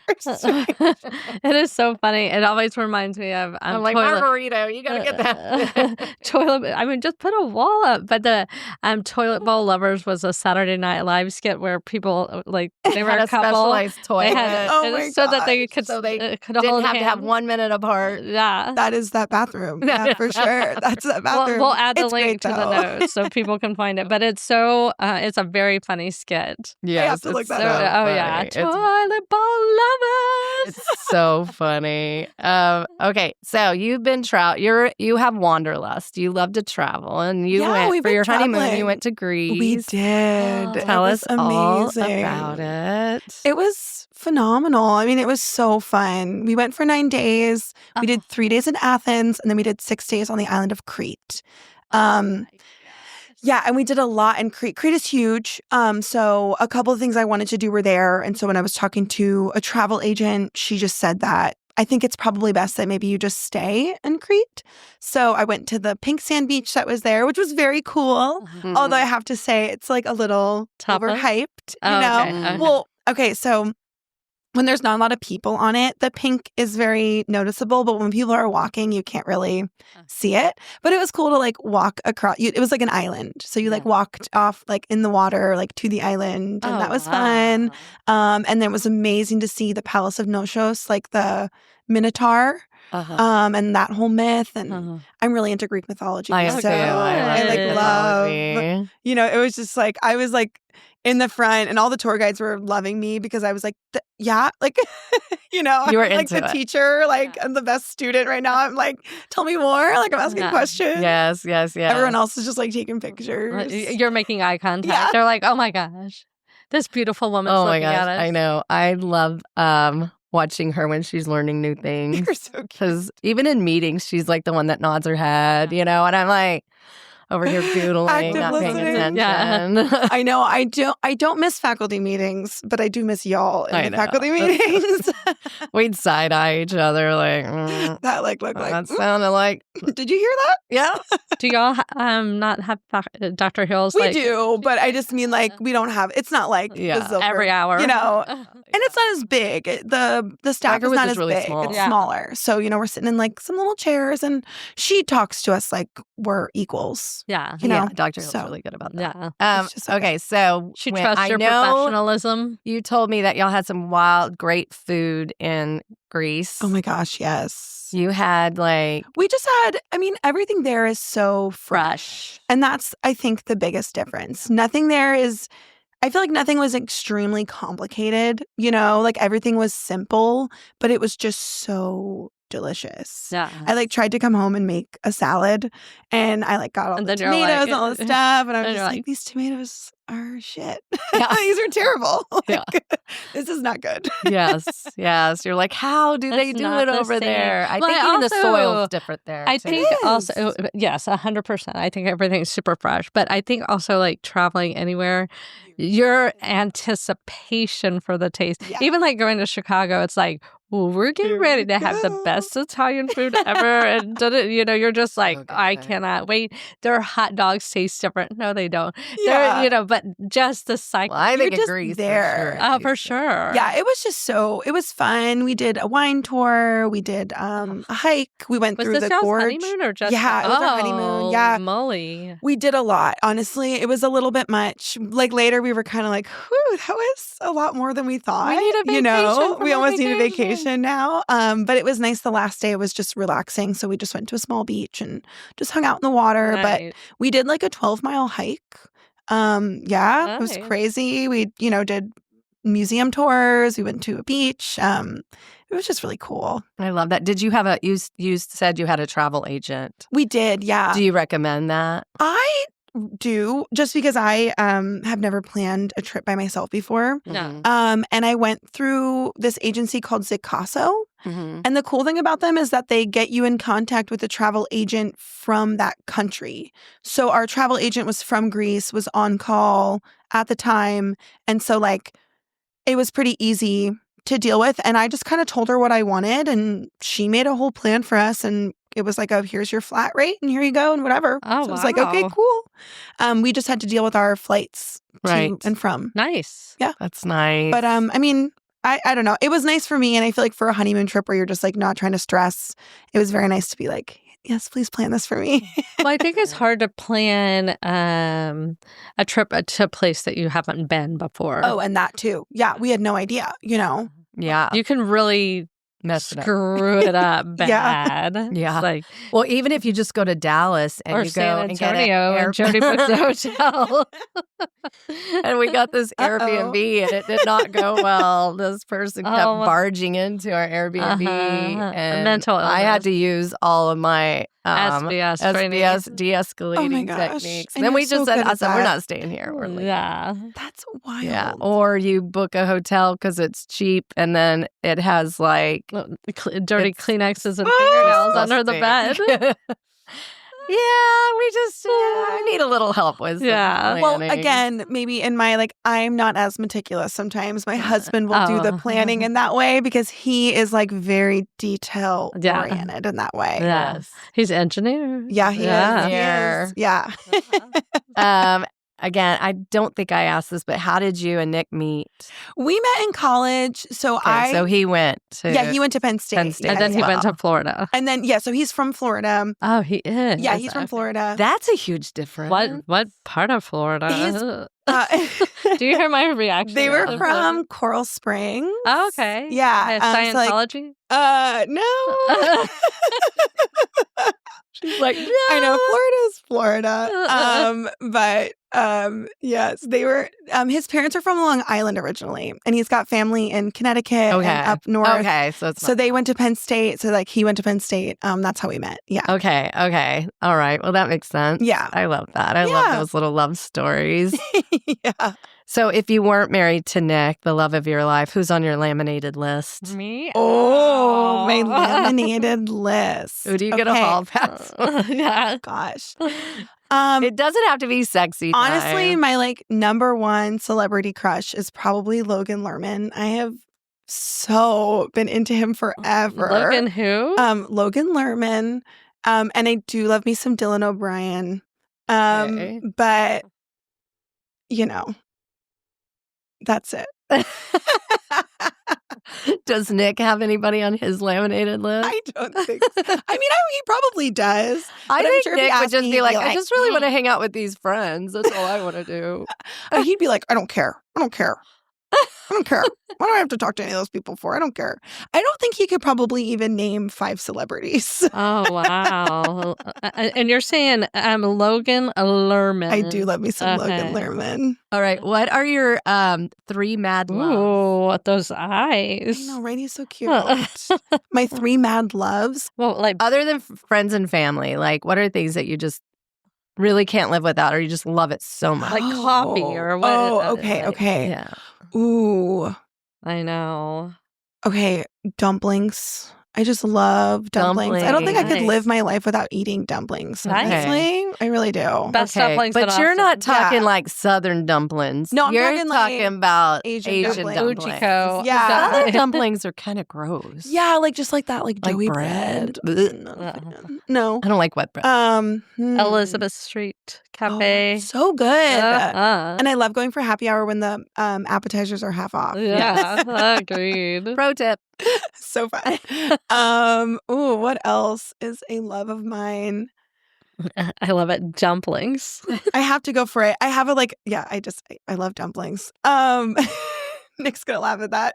It is so funny. It always reminds me of I'm like, toilet. Margarito, you gotta get that. Toilet. I mean, just put a wall up. But the Toilet Bowl Lovers was a Saturday Night Live skit where people like they were had a a couple. specialized toilet. They had Oh my so that they could so they could didn't hold have to have hands. 1 minute apart. Yeah. That is that bathroom. Yeah, for sure. That's that bathroom. We'll add the It's link great, to the though. notes so people can find it. But it's so it's a very funny skit. Yes, have to look it's that so up. Oh yeah, funny. Toilet Bowl Lovers. It's so funny. Okay, so you've been you have wanderlust. You love to travel, and you went we've for been your honeymoon. traveling. You went to Greece. We did. Tell It us was all amazing. about it. It was phenomenal. I mean, it was so fun. We went for 9 days. We did 3 days in Athens, and then we did 6 days on the island of Crete. Yeah, and we did a lot in Crete. Crete is huge. So a couple of things I wanted to do were there. And so when I was talking to a travel agent, she just said that I think it's probably best that maybe you just stay in Crete. So I went to the pink sand beach that was there, which was very cool. Although I have to say it's like a little Tougher? overhyped, you Oh, know? okay. Well, okay, so when there's not a lot of people on it, the pink is very noticeable. But when people are walking, you can't really see it. But it was cool to like walk across. It was like an island. So you like walked off like in the water, like to the island. And that was fun. And then it was amazing to see the Palace of Noshos, like the Minotaur. And that whole myth. And I'm really into Greek mythology. I am too. I like love, you know, it was just like, I was like in the front and all the tour guides were loving me because I was like, like, you know, you were I'm like the teacher, like I'm the best student right now. I'm like, tell me more. Like I'm asking questions. Yes. Everyone else is just like taking pictures. You're making eye contact. They're like, oh my gosh, this beautiful woman's looking at us. I know. I love watching her when she's learning new things. You're so cute. Because even in meetings, she's like the one that nods her head, you know, and I'm like over here doodling, not paying attention. Yeah. I know. I don't miss faculty meetings, but I do miss y'all in the faculty meetings. We'd side eye each other like that. Like looked like that sounded like. Did you hear that? Yeah. Do y'all not have Dr. Hill's? We do, but I just mean like we don't have. It's not like every hour, you know. And it's not as big. The staff is not as really big. Small. It's smaller. So you know we're sitting in like some little chairs, and she talks to us like we're equals. Yeah. You know, Dr. Hill's really good about that. Yeah. Okay, so she trusts your professionalism. You told me that y'all had some wild, great food in Greece. Oh my gosh, yes. You had we just had, I mean, everything there is so fresh. And that's, I think, the biggest difference. Nothing there is, I feel like nothing was extremely complicated, you know, like everything was simple, but it was just so delicious. Yeah. I tried to come home and make a salad and I got all the tomatoes and all the stuff and I was just like, these tomatoes are shit. These are terrible. This is not good. Yes. You're like, how do they do it over there? I think even the soil's different there. I think also, yes, 100%. I think everything's super fresh. But I think also traveling anywhere, your anticipation for the taste, even going to Chicago, it's like, well, we're getting ready to have the best Italian food ever. And, you know, you're just like, I cannot wait. Their hot dogs taste different. No, they don't. Yeah. You know, but just the cycle. Well, I think it agrees there. Oh, for sure. Yeah, it was just it was fun. We did a wine tour. We did a hike. We went through the gorge. Honeymoon or just? Yeah, it was our honeymoon. Yeah. Molly. We did a lot. Honestly, it was a little bit much. Later, we were kind of like, whew, that was a lot more than we thought. We need a vacation. You know, we almost need a vacation now. But it was nice. The last day it was just relaxing. So we just went to a small beach and just hung out in the water. Nice. But we did a 12-mile hike. Nice. It was crazy. We, did museum tours. We went to a beach. It was just really cool. I love that. Did you have you said you had a travel agent. We did, yeah. Do you recommend that? I do, just because I have never planned a trip by myself before. No. And I went through this agency called Zicasso. Mm-hmm. And the cool thing about them is that they get you in contact with a travel agent from that country. So our travel agent was from Greece, was on call at the time. And so it was pretty easy to deal with. And I just kind of told her what I wanted and she made a whole plan for us. And it was here's your flat rate and here you go and whatever. Oh, so it was okay, cool. We just had to deal with our flights to and from. Nice. Yeah. That's nice. But I mean, I don't know. It was nice for me. And I feel for a honeymoon trip where you're just not trying to stress, it was very nice to be yes, please plan this for me. Well, I think it's hard to plan a trip to a place that you haven't been before. Oh, and that too. Yeah, we had no idea, Yeah. You can really screw it up bad. Yeah. Well, even if you just go to Dallas and or you San go Antonio and Jody booked the hotel. And we got this Airbnb and it did not go well. This person kept barging into our Airbnb and mental illness. I had to use all of my SBS de-escalating techniques. And then we just said, we're not staying here. We're leaving. Yeah. That's wild. Yeah. Or you book a hotel because it's cheap and then it has dirty Kleenexes and fingernails under the bed. We just need a little help with planning. Well, again, maybe in my I'm not as meticulous sometimes. My husband will do the planning in that way because he is very detail oriented in that way. Yes. He's an engineer. Yeah, he is. Yeah. again, I don't think I asked this, but how did you and Nick meet? We met in college. So So he went to he went to Penn State. And then he went to Florida. And then, so he's from Florida. Oh, he is? Yeah, he's from Florida. That's a huge difference. What part of Florida? Do you hear my reaction? They were from Coral Springs. Oh, okay. Yeah. Scientology? No. She's like, no. I know Florida's Florida. But yes, they were his parents are from Long Island originally, and he's got family in Connecticut and up north. Okay, so they went to Penn State. So like he went to Penn State. That's how we met. Yeah. Okay. All right. Well, that makes sense. Yeah. I love that. I love those little love stories. Yeah. So if you weren't married to Nick, the love of your life, who's on your laminated list? Me? Oh, my laminated list. Who do you get a hall pass? Yeah. Gosh. It doesn't have to be sexy time. Honestly, my like number one celebrity crush is probably Logan Lerman. I have so been into him forever. Logan who? Logan Lerman. And I do love me some Dylan O'Brien. Okay. But that's it. Does Nick have anybody on his laminated list? I don't think so. I mean, he probably does. I I'm think sure if he Nick would asked just me, be he'd like, I just really want to hang out with these friends. That's all I want to do. He'd be like, I don't care. I don't care. I don't care. What do I have to talk to any of those people for? I don't care. I don't think he could probably even name 5 celebrities. Oh, wow. And you're saying Logan Lerman. I do love me some Logan Lerman. All right. What are your 3 mad loves? Ooh, those eyes. I know, right? He's so cute. My 3 mad loves. Well, like Other than friends and family, like what are things that you just really can't live without, or you just love it so much? like coffee or what? Oh, okay. Yeah. Ooh. I know. Okay, dumplings. I just love dumplings. I don't think I could Nice. live my life without eating dumplings. Nice. Honestly, I really do. Best dumplings but that you're awesome. not talking Yeah. like Southern dumplings. No, I'm you're talking, like, about Asian dumplings. Uchiko. Yeah. Southern dumplings are kind of gross. Yeah, like just like that, like Like doughy bread. bread. No. I don't like wet bread. Elizabeth Street Cafe. So good. Uh-uh. And I love going for happy hour when the appetizers are half off. Yeah, agreed. Pro tip. So fun. What else is a love of mine? I love it. Dumplings. I have to go for it. I have I love dumplings. Nick's gonna laugh at that.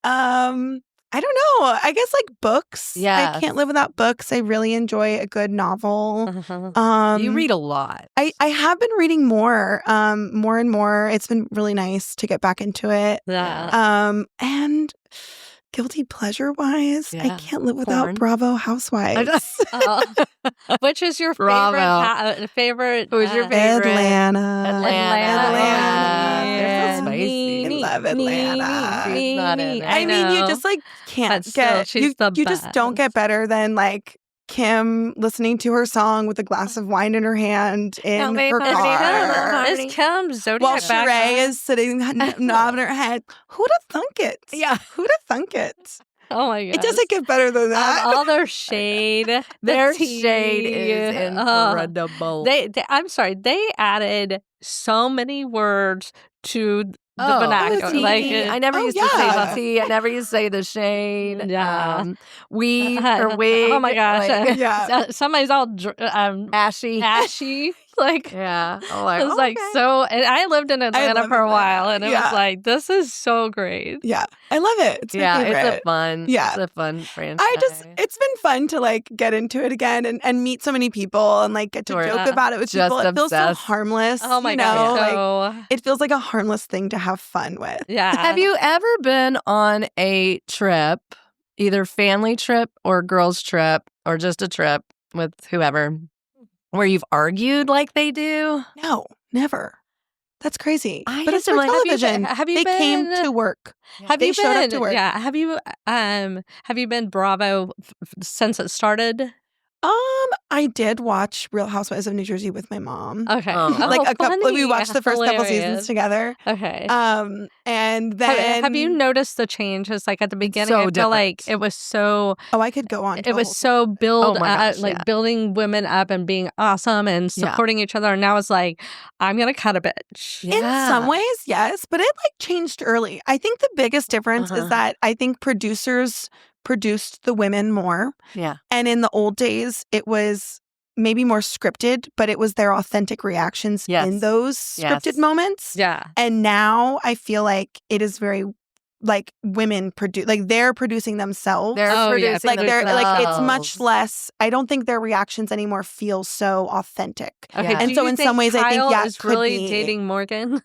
I don't know. I guess like books. Yes. I can't live without books. I really enjoy a good novel. Uh-huh. You read a lot. I have been reading more and more. It's been really nice to get back into it. Yeah. And guilty pleasure wise, I Yeah. can't live without Porn. Bravo Housewives. Which is your Bravo. favorite? Who's your favorite? Atlanta. They're so spicy. I love Atlanta. She's not in it. I mean, you know. just like can't But still, get she's you. the You just don't get better than like Kim listening to her song with a glass of wine in her hand in her car. Is Kim Zodiac While back Sheree on? is sitting nodding her head. Who'd have thunk it? Yeah. Who'd have thunk it? Oh my god! It doesn't get better than that. All their shade, Their the tea, shade is incredible. They, I'm sorry, they added so many words to the vernacular. tea. Like, I never used to say the tea. I never used to say the shade. Yeah. We or wig. Oh my gosh! Like, Yeah. Somebody's all ashy. ashy. Like, Yeah. I'm like, it was like so. And I lived in Atlanta love for a while, Atlanta. and it Yeah. was like, this is so great. Yeah, I love it. It's my favorite. it's a fun. Yeah. It's a fun franchise. It's been fun to like get into it again and meet so many people and like get to Sure. joke about it with Just people. It feels so obsessed. harmless. Oh my you gosh! know? Like, So it feels like a harmless thing to have fun with. yeah. Have you ever been on a trip, either family trip or girls trip or just a trip with whoever, where you've argued like they do? No, never. That's crazy. I But it's used to for like- television. have you they came been- to work. Have They you showed up been? to work. Yeah. Have you been Bravo since it started? I did watch Real Housewives of New Jersey with my mom. Okay. Like a couple. We watched the first couple Hilarious. seasons together. Okay. And then have you noticed the changes? Like at the beginning, so I feel different. like it was so. Oh, I could go on. It was so build, Oh my gosh, like yeah. building women up and being awesome and supporting each other. And now it's like, I'm gonna cut a bitch. In some ways, yes, but it like changed early. I think the biggest difference is that I think producers produced the women more. Yeah. And in the old days, it was maybe more scripted, but it was their authentic reactions in those scripted moments. Yeah. And now I feel like it is very like women produce, like they're producing themselves. They're producing like they're like it's themselves. much less. I don't think their reactions anymore feel so authentic. Okay. And Do so you in think some ways, I think Kyle it is could really be. dating Morgan.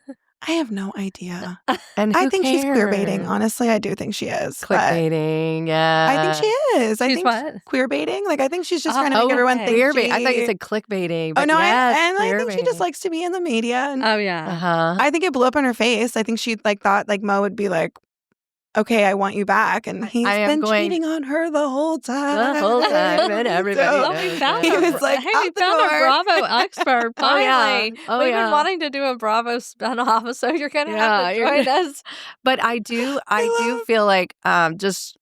I have no idea. And I think she's queer cares? baiting. Honestly, I do think she is. Clickbaiting, yeah. I think she is. I She's think what? queer baiting. Like I think she's just trying to make everyone think Queer she... bait. I thought you said clickbaiting. Oh But no, yes, I think she just likes to be in the media. And Oh yeah. Uh-huh. I think it blew up in her face. I think she like thought like Mo would be like, "Okay, I want you back," and he's been cheating on her the whole time. The whole time, and everybody Well, we knows found it. He a, was like, hey, "Out we the found door." a Bravo expert. Oh, yeah. Finally, Oh, we've yeah. been wanting to do a Bravo spinoff, so you're gonna have to Yeah, join us. But I do feel like just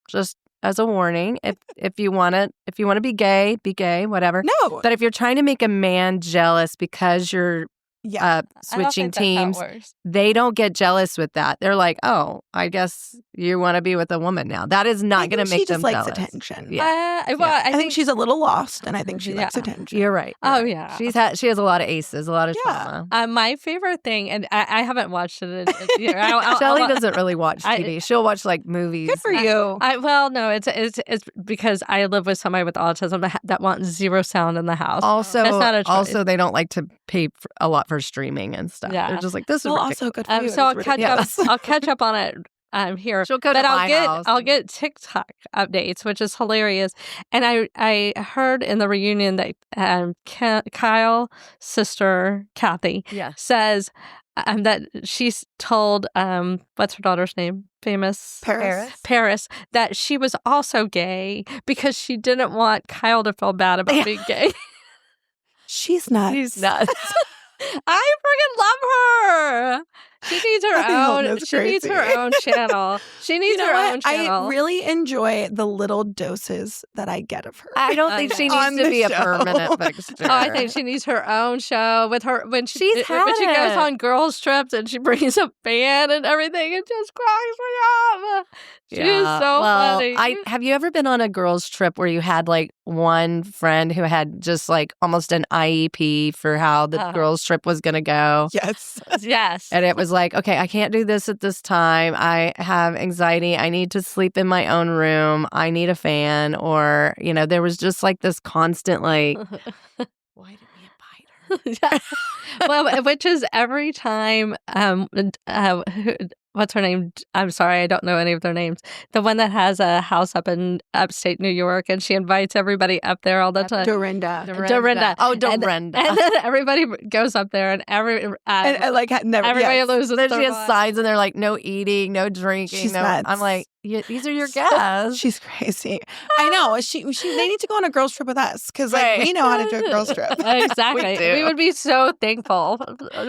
as a warning, if you want to be gay, whatever. No, But if you're trying to make a man jealous because you're switching teams, they don't get jealous with that. They're like, oh, I guess you want to be with a woman now. That is not going to make them she just jealous. likes attention. Yeah. I think she's a little lost, and I think she likes attention. You're right. Oh yeah. She has a lot of aces, a lot of trauma. My favorite thing, and I haven't watched it. Shelly doesn't really watch TV. She'll watch like movies. Good for you. No, it's because I live with somebody with autism that wants zero sound in the house. Also, that's not a choice. Also, they don't like to pay a lot for streaming and stuff. Yeah. They're just like, this is ridiculous. Also good for you. So I'll catch up on it. Here, She'll go to my house. I'll get TikTok updates, which is hilarious. And I heard in the reunion that Kyle's sister Kathy says that she's told what's her daughter's name? Famous Paris, that she was also gay because she didn't want Kyle to feel bad about being gay. She's nuts. She's nuts. I freaking love her. She needs her own. She needs her own channel. She needs her own channel. I really enjoy the little doses that I get of her. I don't think she needs to be a permanent fixture. Oh, I think she needs her own show with her when she goes it. on girls trips and she brings a band and everything. It just cracks me up. She is so funny. Have you ever been on a girls trip where you had like one friend who had just like almost an IEP for how the girls trip was going to go? Yes. And it was like, okay, I can't do this at this time. I have anxiety. I need to sleep in my own room. I need a fan. Or, there was just like this constant like, why did we invite her? Well, which is every time, what's her name? I'm sorry, I don't know any of their names. The one that has a house up in upstate New York, and she invites everybody up there all the time. Dorinda. Oh, Dorinda. And then everybody goes up there, and everybody loses Then their she has mind. signs, and they're like, no eating, no drinking. She's no. nuts. I'm like, these are your guests. She's crazy. I know. They need to go on a girls trip with us because we know how to do a girls trip. Exactly. We would be so thankful.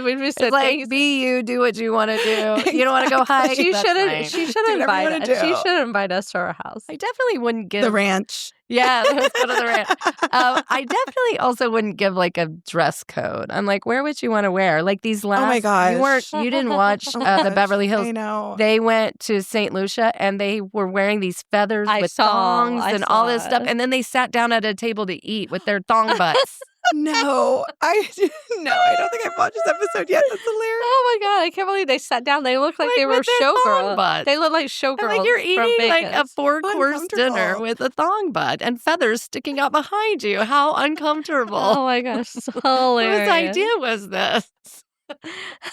We'd be so It's like, thankful. be you, do what you want to do. You don't want to go hike. She that's fine. should invite us. She should invite us to her house. I definitely wouldn't give The ranch. Yeah, let's go to the ranch. I definitely also wouldn't give like a dress code. I'm like, where would you want to wear? Like these last. Oh my gosh. You didn't watch the Beverly Hills. I know. They went to St. Lucia and they were wearing these feathers with thongs and all this stuff, and then they sat down at a table to eat with their thong butts. No, I don't think I've watched this episode yet. That's hilarious. Oh my God, I can't believe they sat down. They look like they were with their thong showgirls. butts. They look like showgirls. Like you're from eating like Vegas. a 4-course Uncomfortable. dinner with a thong butt and feathers sticking out behind you. How uncomfortable. Oh my gosh, so hilarious. Whose idea was this?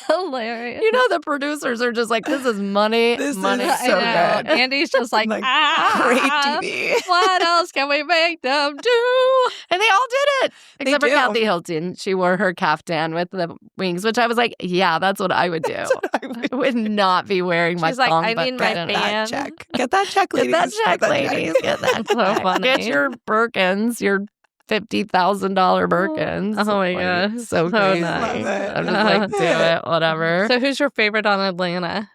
Hilarious. The producers are just like, this is money. This money. is so I know. good. Andy's just like, Great ah, TV. what else can we make them do? And they all did it. They Except for do. Kathy Hilton. She wore her caftan with the wings, which I was like, yeah, that's what I would do. I would not be wearing my She's like, thong I butt need my button. fan. Get that check, ladies. Get that check, ladies. Get that So check. funny. Get your Birkins, your $50,000 Birkins. Oh my Like, God. so crazy. nice. Love it. I'm just like, do it, whatever. So who's your favorite on Atlanta?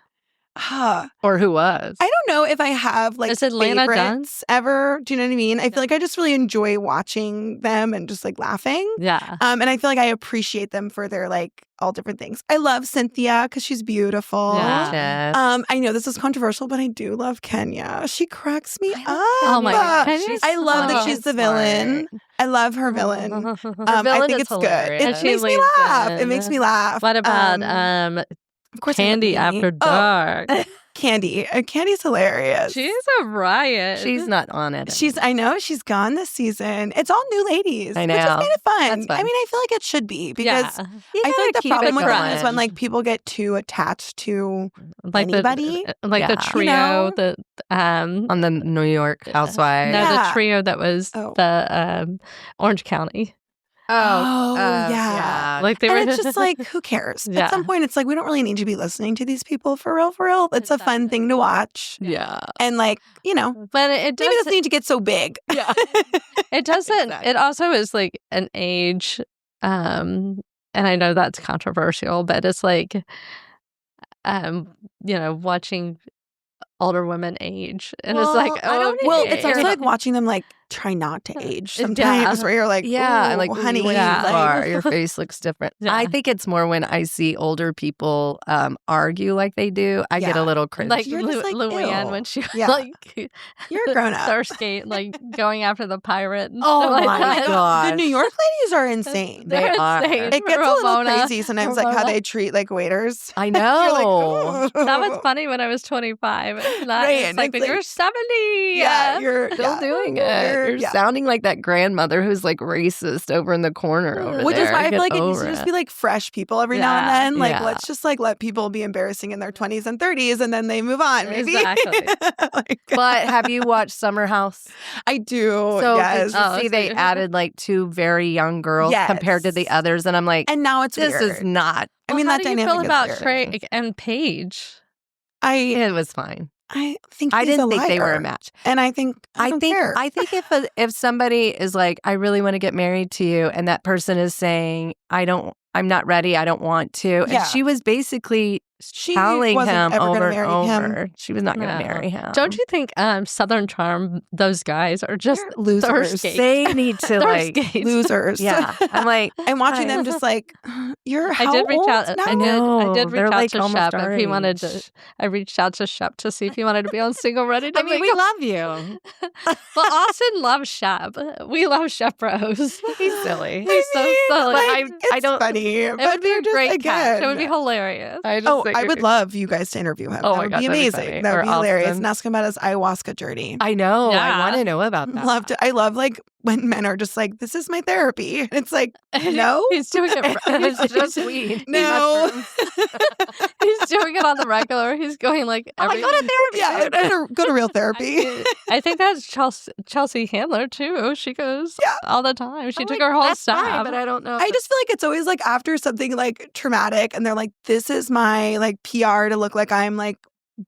Or who was? I don't know if I have like Is Atlanta favorites ever. Do you know what I mean? I feel like I just really enjoy watching them and just like laughing. Yeah. And I feel like I appreciate them for their like all different things. I love Cynthia because she's beautiful. Yeah. I know this is controversial, but I do love Kenya. She cracks me up. Oh my God. I love that she's the villain. I love her villain. I think it's good. It makes me laugh. It makes me laugh. What about of course, Candy After Dark? Candy. Candy's hilarious. She's a riot. She's not on it. I know she's gone this season. It's all new ladies. I know. Which is kind of fun. That's fun. I mean, I feel like it should be because Yeah. I feel like the keep problem it with them is going. when like people get too attached to like anybody. the trio that on the New York Housewives. no, the trio that was Oh. the Orange County. Yeah. Like they And were it's just like, who cares? Yeah. At some point, it's like, we don't really need to be listening to these people for real, for real. It's a fun thing to watch. Yeah. And like, but it maybe it does doesn't need to get so big. Yeah. it doesn't Exactly. it also is like an age and I know that's controversial, but it's like watching older women age and it's like It's also like watching them like try not to age sometimes where you're like, and like, honey, when yeah. you are, your face looks different. Yeah. I think it's more when I see older people argue like they do. I get a little cringe. like You're just like, Luann ew. when she Yeah. like You're a grown up. Thirskate, like going after the pirate. And Oh stuff like my that. God. The New York ladies are insane. They're They are. insane. It gets a little Ramona. crazy sometimes, like how they treat like waiters. I You're know. like, "Ooh." That was funny when I was 25. It's not, Right, it's and like it's when like- you're 70. Yeah, you're Still doing it. You're yeah. sounding like that grandmother who's like racist over in the corner over Which there. is why I feel like it Get needs to over just be like fresh people every now and Yeah. then. Like, Yeah. let's just like let people be embarrassing in their 20s and 30s and then they move on, maybe. Exactly. But have you watched Summer House? I do. So yes. did you see they added like 2 very young girls compared to the Yes. others, and I'm like, And now it's this weird. is not. I mean, how that do you dynamic feel is about weird. Trey and Paige? It was fine. I think I he's didn't a think they were liar. a match. And I think I don't care. I think if somebody is like, I really want to get married to you, and that person is saying, I'm not ready, I don't want to, Yeah. and she was basically She telling wasn't him ever over gonna and marry over, him. she was not going to No. marry him. Don't you think Southern Charm, those guys are just They're losers. Thirskate. They need to like, Thirskate. Losers. yeah. I'm like, I'm watching I- them just like, you're how I did reach old out. now? I know. did They're reach out like to almost Shep our if he wanted to. age. I reached out to Shep to see if he wanted to be on Single Ready to I mean, we Mingle. love you. Well, Austin loves Shep. We love Shep Rose. He's silly. He's so silly. Like, I it's don't- funny. It would be a great catch. It would be again. hilarious. I just Oh, think I would love you guys to interview him. Oh that my would God, be that'd be amazing. funny. That would Or be hilarious. Austin. And ask him about his ayahuasca journey. I know. Yeah. I want to know about that. Love to. I love like when men are just like, "This is my therapy." And it's like, no, He's doing it. It's just weed. no. He's doing it on the regular. He's going like I'm every. like, go to therapy. Yeah, go to real therapy. I think that's Chelsea Handler too. She goes all the time. She I'm took like, her whole that's fine, staff. but I don't know. I just feel like it's always like after something like traumatic, and they're like, "This is my like PR to look like I'm like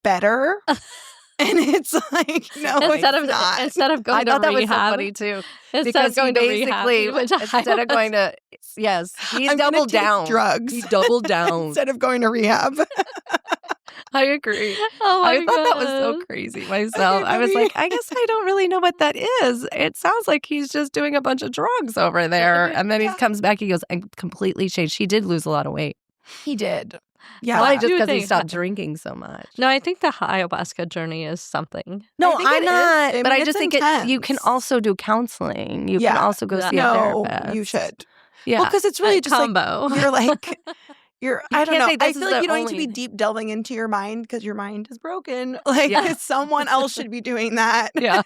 better." And it's like, no, instead it's of not. instead of I going to thought that was so rehab, funny too. instead Because of going he to basically, rehab, he went to instead of going to, yes, he I'm gonna doubled take down. drugs. He doubled down. Instead of going to rehab. I agree. Oh my I thought that was so goodness. crazy myself. I was maybe. like, I guess I don't really know what that is. It sounds like he's just doing a bunch of drugs over there. And then he comes back, he goes, I'm completely changed. He did lose a lot of weight. He did. Yeah. Probably I just do because he think- stopped drinking so much. No, I think the ayahuasca journey is something. No, I think I'm it not. is. I But mean, I just it's think you can intense. also do counseling. You can Yeah. also go see a No, therapist. you should. Yeah. Well, because it's really just like combo. you're like I don't can't know. say I this feel is like the you don't need to only- be deep delving into your mind because your mind is broken. Like Yeah. someone else should be doing that. Yeah.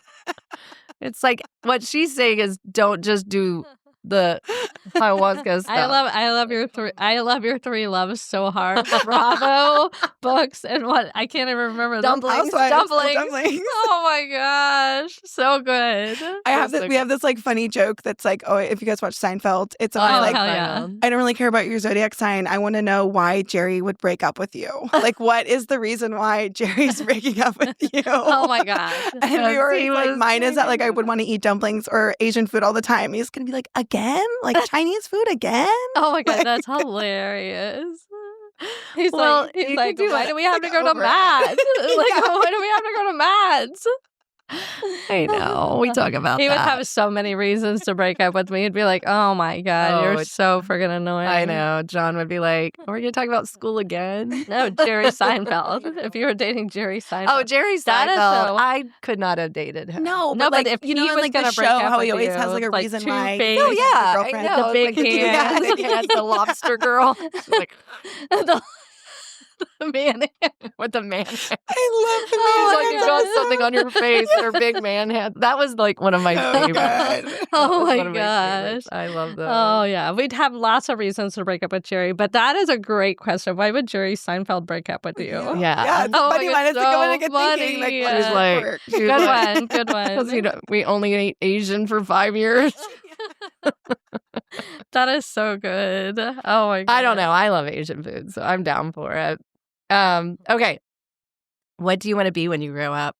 It's like what she's saying is don't just do the ayahuasca stuff. I love your three loves so hard. Bravo, books, and what I can't even remember. Dumplings. Oh my gosh, so good. We have this like funny joke that's like, oh, if you guys watch Seinfeld, it's like, yeah. I don't really care about your zodiac sign. I want to know why Jerry would break up with you. Like, what is the reason why Jerry's breaking up with you? Oh my gosh. And we were like, mine is that like I would want to eat dumplings or Asian food all the time. He's gonna be like, again, like Chinese food again. Oh my god, that's hilarious. He's like, why do we have to go to Matt's? Like, why do we have to go to Matt's? I know. We talk about He that. would have so many reasons to break up with me. He'd be like, oh my God, you're so freaking annoying. I know. John would be like, we're going to talk about school again? No, Jerry Seinfeld. If you were dating Jerry Seinfeld. Oh, Jerry Seinfeld. I could not have dated him. No, but like, if you know, he was like going the to break show, up how with he always you, has like a reason why. Oh, yeah. I know. The big hands. The big hands, the lobster girl. Like, the man with the man hand. I love the man. It's like you got something on your face or big man hand. That was like one of my favorites. Oh my gosh. I love those. Oh yeah. We'd have lots of reasons to break up with Jerry, but that is a great question. Why would Jerry Seinfeld break up with you? Yeah. It's a funny one. It's a good thinking. Like, Good one. Because we only ate Asian for 5 years. That is so good. Oh my God. I don't know. I love Asian food, so I'm down for it. Okay. What do you want to be when you grow up?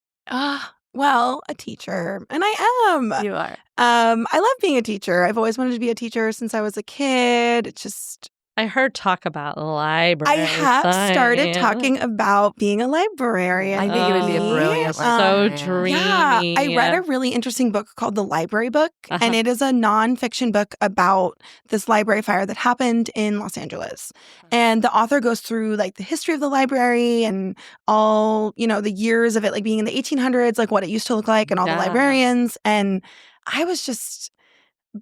Well, a teacher. And I am. You are. I love being a teacher. I've always wanted to be a teacher since I was a kid. It's just... I heard talk about library. I have started talking about being a librarian. I think it would be a brilliant so dreamy. Yeah, I read a really interesting book called The Library Book, and it is a nonfiction book about this library fire that happened in Los Angeles. And the author goes through like the history of the library and all, the years of it, like being in the 1800s, like what it used to look like and all the librarians. And I was just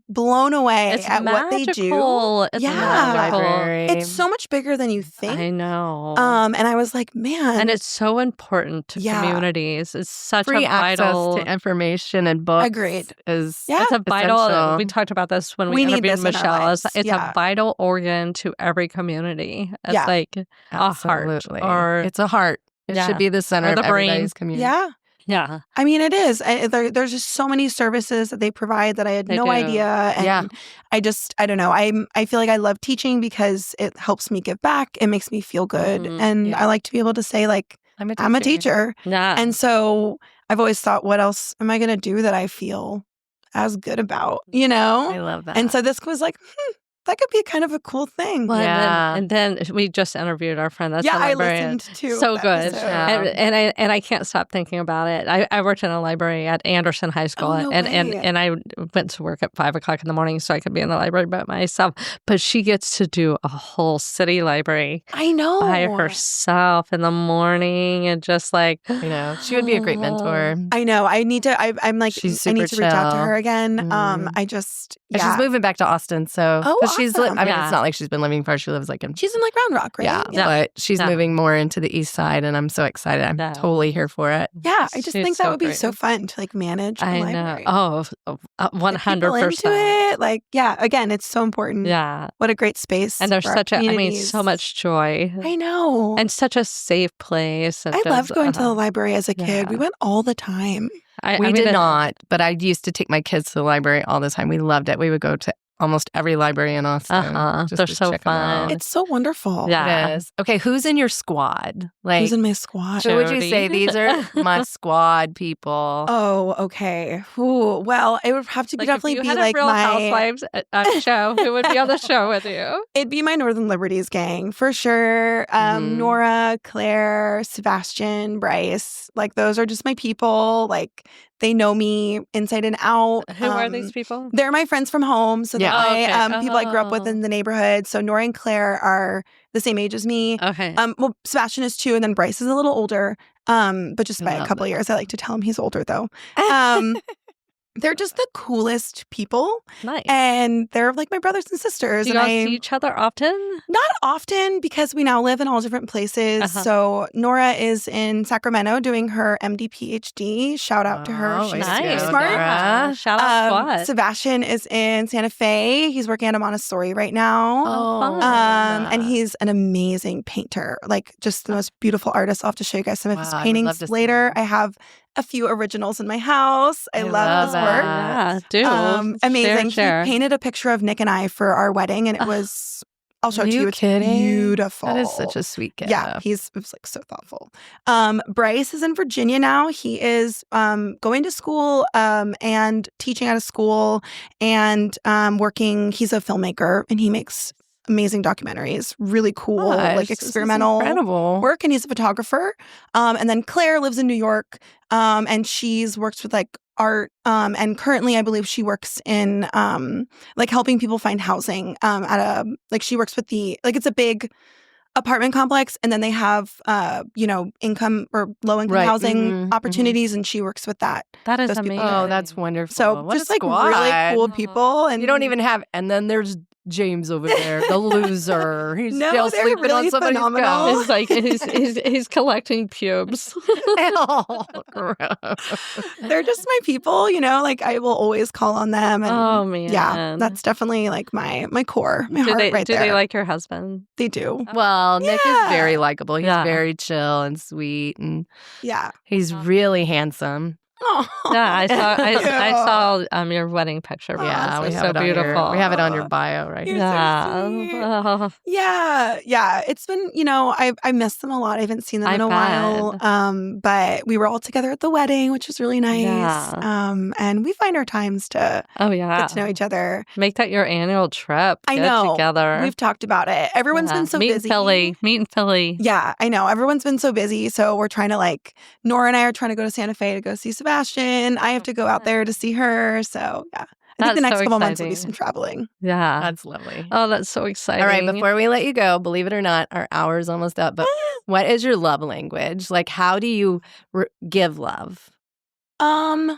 blown away at what they do. It's magical. It's so much bigger than you think. I know. And I was like, man. And it's so important to communities. It's such free a vital access to information and books. Agreed. It's a vital. Essential. We talked about this when we interviewed Michelle. It's a vital organ to every community. It's like a heart, or it's a heart. It should be the center of everybody's community. Yeah. Yeah. I mean, it is. There's just so many services that they provide that I had no idea. And I don't know. I feel like I love teaching because it helps me give back. It makes me feel good. And I like to be able to say, like, I'm a teacher. Yeah. And so I've always thought, what else am I going to do that I feel as good about, I love that. And so this was like, that could be kind of a cool thing. Well, and then we just interviewed our friend. That's I listened to so good, and I can't stop thinking about it. I worked in a library at Anderson High School, and I went to work at 5:00 in the morning so I could be in the library by myself. But she gets to do a whole city library. I know, by herself in the morning, and just like she would be a great mentor. I know. I need to. I'm like, she's super I need to reach out to her again. And she's moving back to Austin, so she's. Awesome. It's not like she's been living far. She lives she's in like Round Rock, right? Yeah. But she's moving more into the east side, and I'm so excited. I'm totally here for it. Yeah, I just think that would be so fun to like manage a library. Oh, 100%. Into it, like again, it's so important. Yeah, what a great space, and there's so much joy. I know, and such a safe place. I loved going to the library as a kid. We went all the time. We did not, but I used to take my kids to the library all the time. We loved it. We would go to almost every library in Austin. They're so fun. It's so wonderful. Yeah. It is. Okay, who's in your squad? Like, who's in my squad? Who would you say these are my squad people? Oh, okay. Ooh, well, it would have to definitely be like Real my Housewives show. Who would be on the show with you? It'd be my Northern Liberties gang for sure. Nora, Claire, Sebastian, Bryce. Like those are just my people. Like they know me inside and out. Who are these people? They're my friends from home. So people I grew up with in the neighborhood. So Nora and Claire are the same age as me. Okay. Well, Sebastian is 2, and then Bryce is a little older. But just by a couple of years. I like to tell him he's older though. They're just the coolest people. Nice. And they're like my brothers and sisters. Do you guys see each other often? Not often because we now live in all different places. So Nora is in Sacramento doing her MD PhD. Shout out to her. She's nice. super smart. Yeah. Shout out squad. Sebastian is in Santa Fe. He's working at a Montessori right now. Oh, and he's an amazing painter. Like just the most beautiful artist. I'll have to show you guys some of his paintings later. I have a few originals in my house. I love his work. Yeah, dude. Amazing. Share. He painted a picture of Nick and I for our wedding, and it was, I'll show it to you. It's beautiful. That is such a sweet gift. Yeah, it was like so thoughtful. Bryce is in Virginia now. He is going to school and teaching out of school and working. He's a filmmaker, and he makes amazing documentaries, really cool, like experimental work, and he's a photographer. And then Claire lives in New York, and she's works with like art, and currently I believe she works in like helping people find housing at a, like she works with the, like it's a big apartment complex, and then they have income or low income housing opportunities, and she works with that. That is amazing. Oh, that's wonderful. So what just like really cool people, and you don't even have, and then there's James over there, the loser. He's still sleeping really on somebody's phenomenal. It's like he's collecting pubes. Oh, gross. They're just my people, like I will always call on them. And oh man, yeah, that's definitely like my core, my heart right there. Do they like your husband? They do. Well, Nick is very likable. He's very chill and sweet, and he's really handsome. Oh, yeah, I saw your wedding picture. Yeah, we have so it beautiful. We have it on your bio, right? So yeah. It's been, I miss them a lot. I haven't seen them in a while. But we were all together at the wedding, which was really nice. Yeah. And we find our times to get to know each other. Make that your annual trip. I know. Together. We've talked about it. Everyone's been so busy. Meet in Philly. Yeah, I know. Everyone's been so busy. So we're trying to Nora and I are trying to go to Santa Fe to go see Sebastian. I have to go out there to see her. So, yeah. I think the next couple months will be some traveling. Yeah. That's lovely. Oh, that's so exciting. All right, before we let you go, believe it or not, our hour is almost up. But what is your love language? Like, how do you give love? I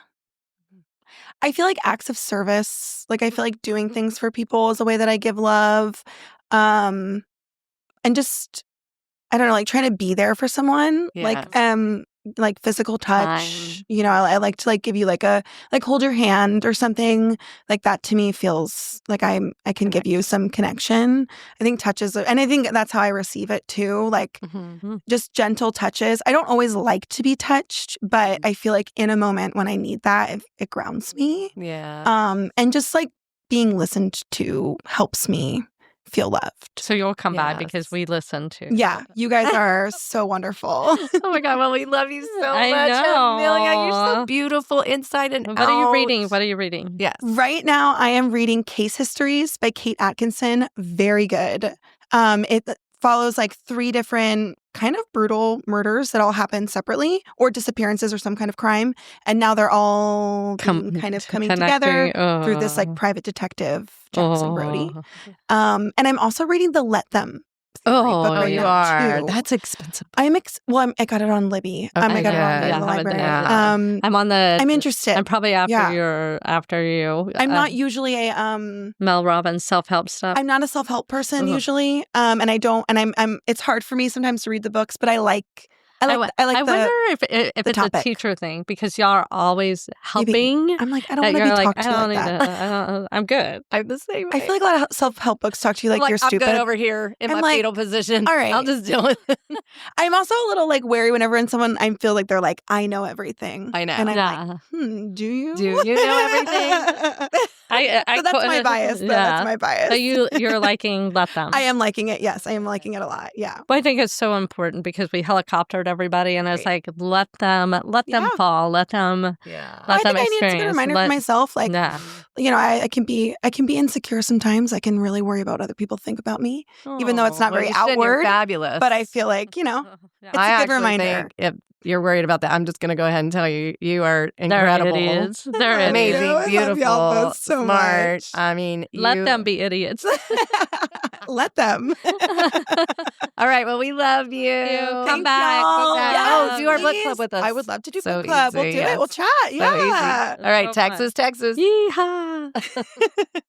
feel like acts of service. Like, I feel like doing things for people is a way that I give love. And just, I don't know, like trying to be there for someone. Yeah. Like physical touch, I like to give you hold your hand or something like that. To me feels like I can give you some connection. I think touches, and I think that's how I receive it too. Like just gentle touches. I don't always like to be touched, but I feel like in a moment when I need that, it grounds me. Yeah. And just like being listened to helps me feel loved. So you'll come by because we listen to. Yeah, you guys are so wonderful. Oh my God, well, we love you so I much, know. Amelia. You're so beautiful inside and out. What are you reading? Yes. Right now, I am reading Case Histories by Kate Atkinson. Very good. It follows 3 different kind of brutal murders that all happen separately, or disappearances or some kind of crime. And now they're all coming together through this private detective, Jackson Brody. And I'm also reading the Let Them. You are. That's expensive. I got it on Libby. I got it on the library. I'm interested. I'm probably after you. I'm not usually a Mel Robbins self-help stuff. I'm not a self-help person usually. And I don't. And I'm. It's hard for me sometimes to read the books, but I wonder if it's topic. a teacher thing, because y'all are always helping. Maybe. I'm like, I don't want to be talked to like that. I'm good. I'm the same way. I feel like a lot of self-help books talk to you like you're stupid. I'm good over here in my fetal position. All right. I'll just deal with it. I'm also a little wary whenever I feel like they're like, I know everything. I know. And I'm like, do you? Do you know everything? So that's my bias. That's my bias. So you're liking Let Them. I am liking it. Yes, I am liking it a lot. Yeah. But I think it's so important because we helicoptered everybody, and it's like, let them fall, let them experience. I think I need to be a reminder for myself. I can be insecure sometimes. I can really worry about what other people think about me, even though it's not very outward. You're fabulous. But I feel like, it's a good reminder. If you're worried about that, I'm just going to go ahead and tell you, you are incredible. They're idiots. They're amazing, idiots. beautiful, I love y'all both so smart. much. I mean, let them be idiots. Let them. All right. Well, we love you. Come back. Yes, do our book please. club with us. I would love to do So book club. easy, We'll do yes. it. We'll chat. So Yeah. easy. All right. So fun. Texas. Yeehaw.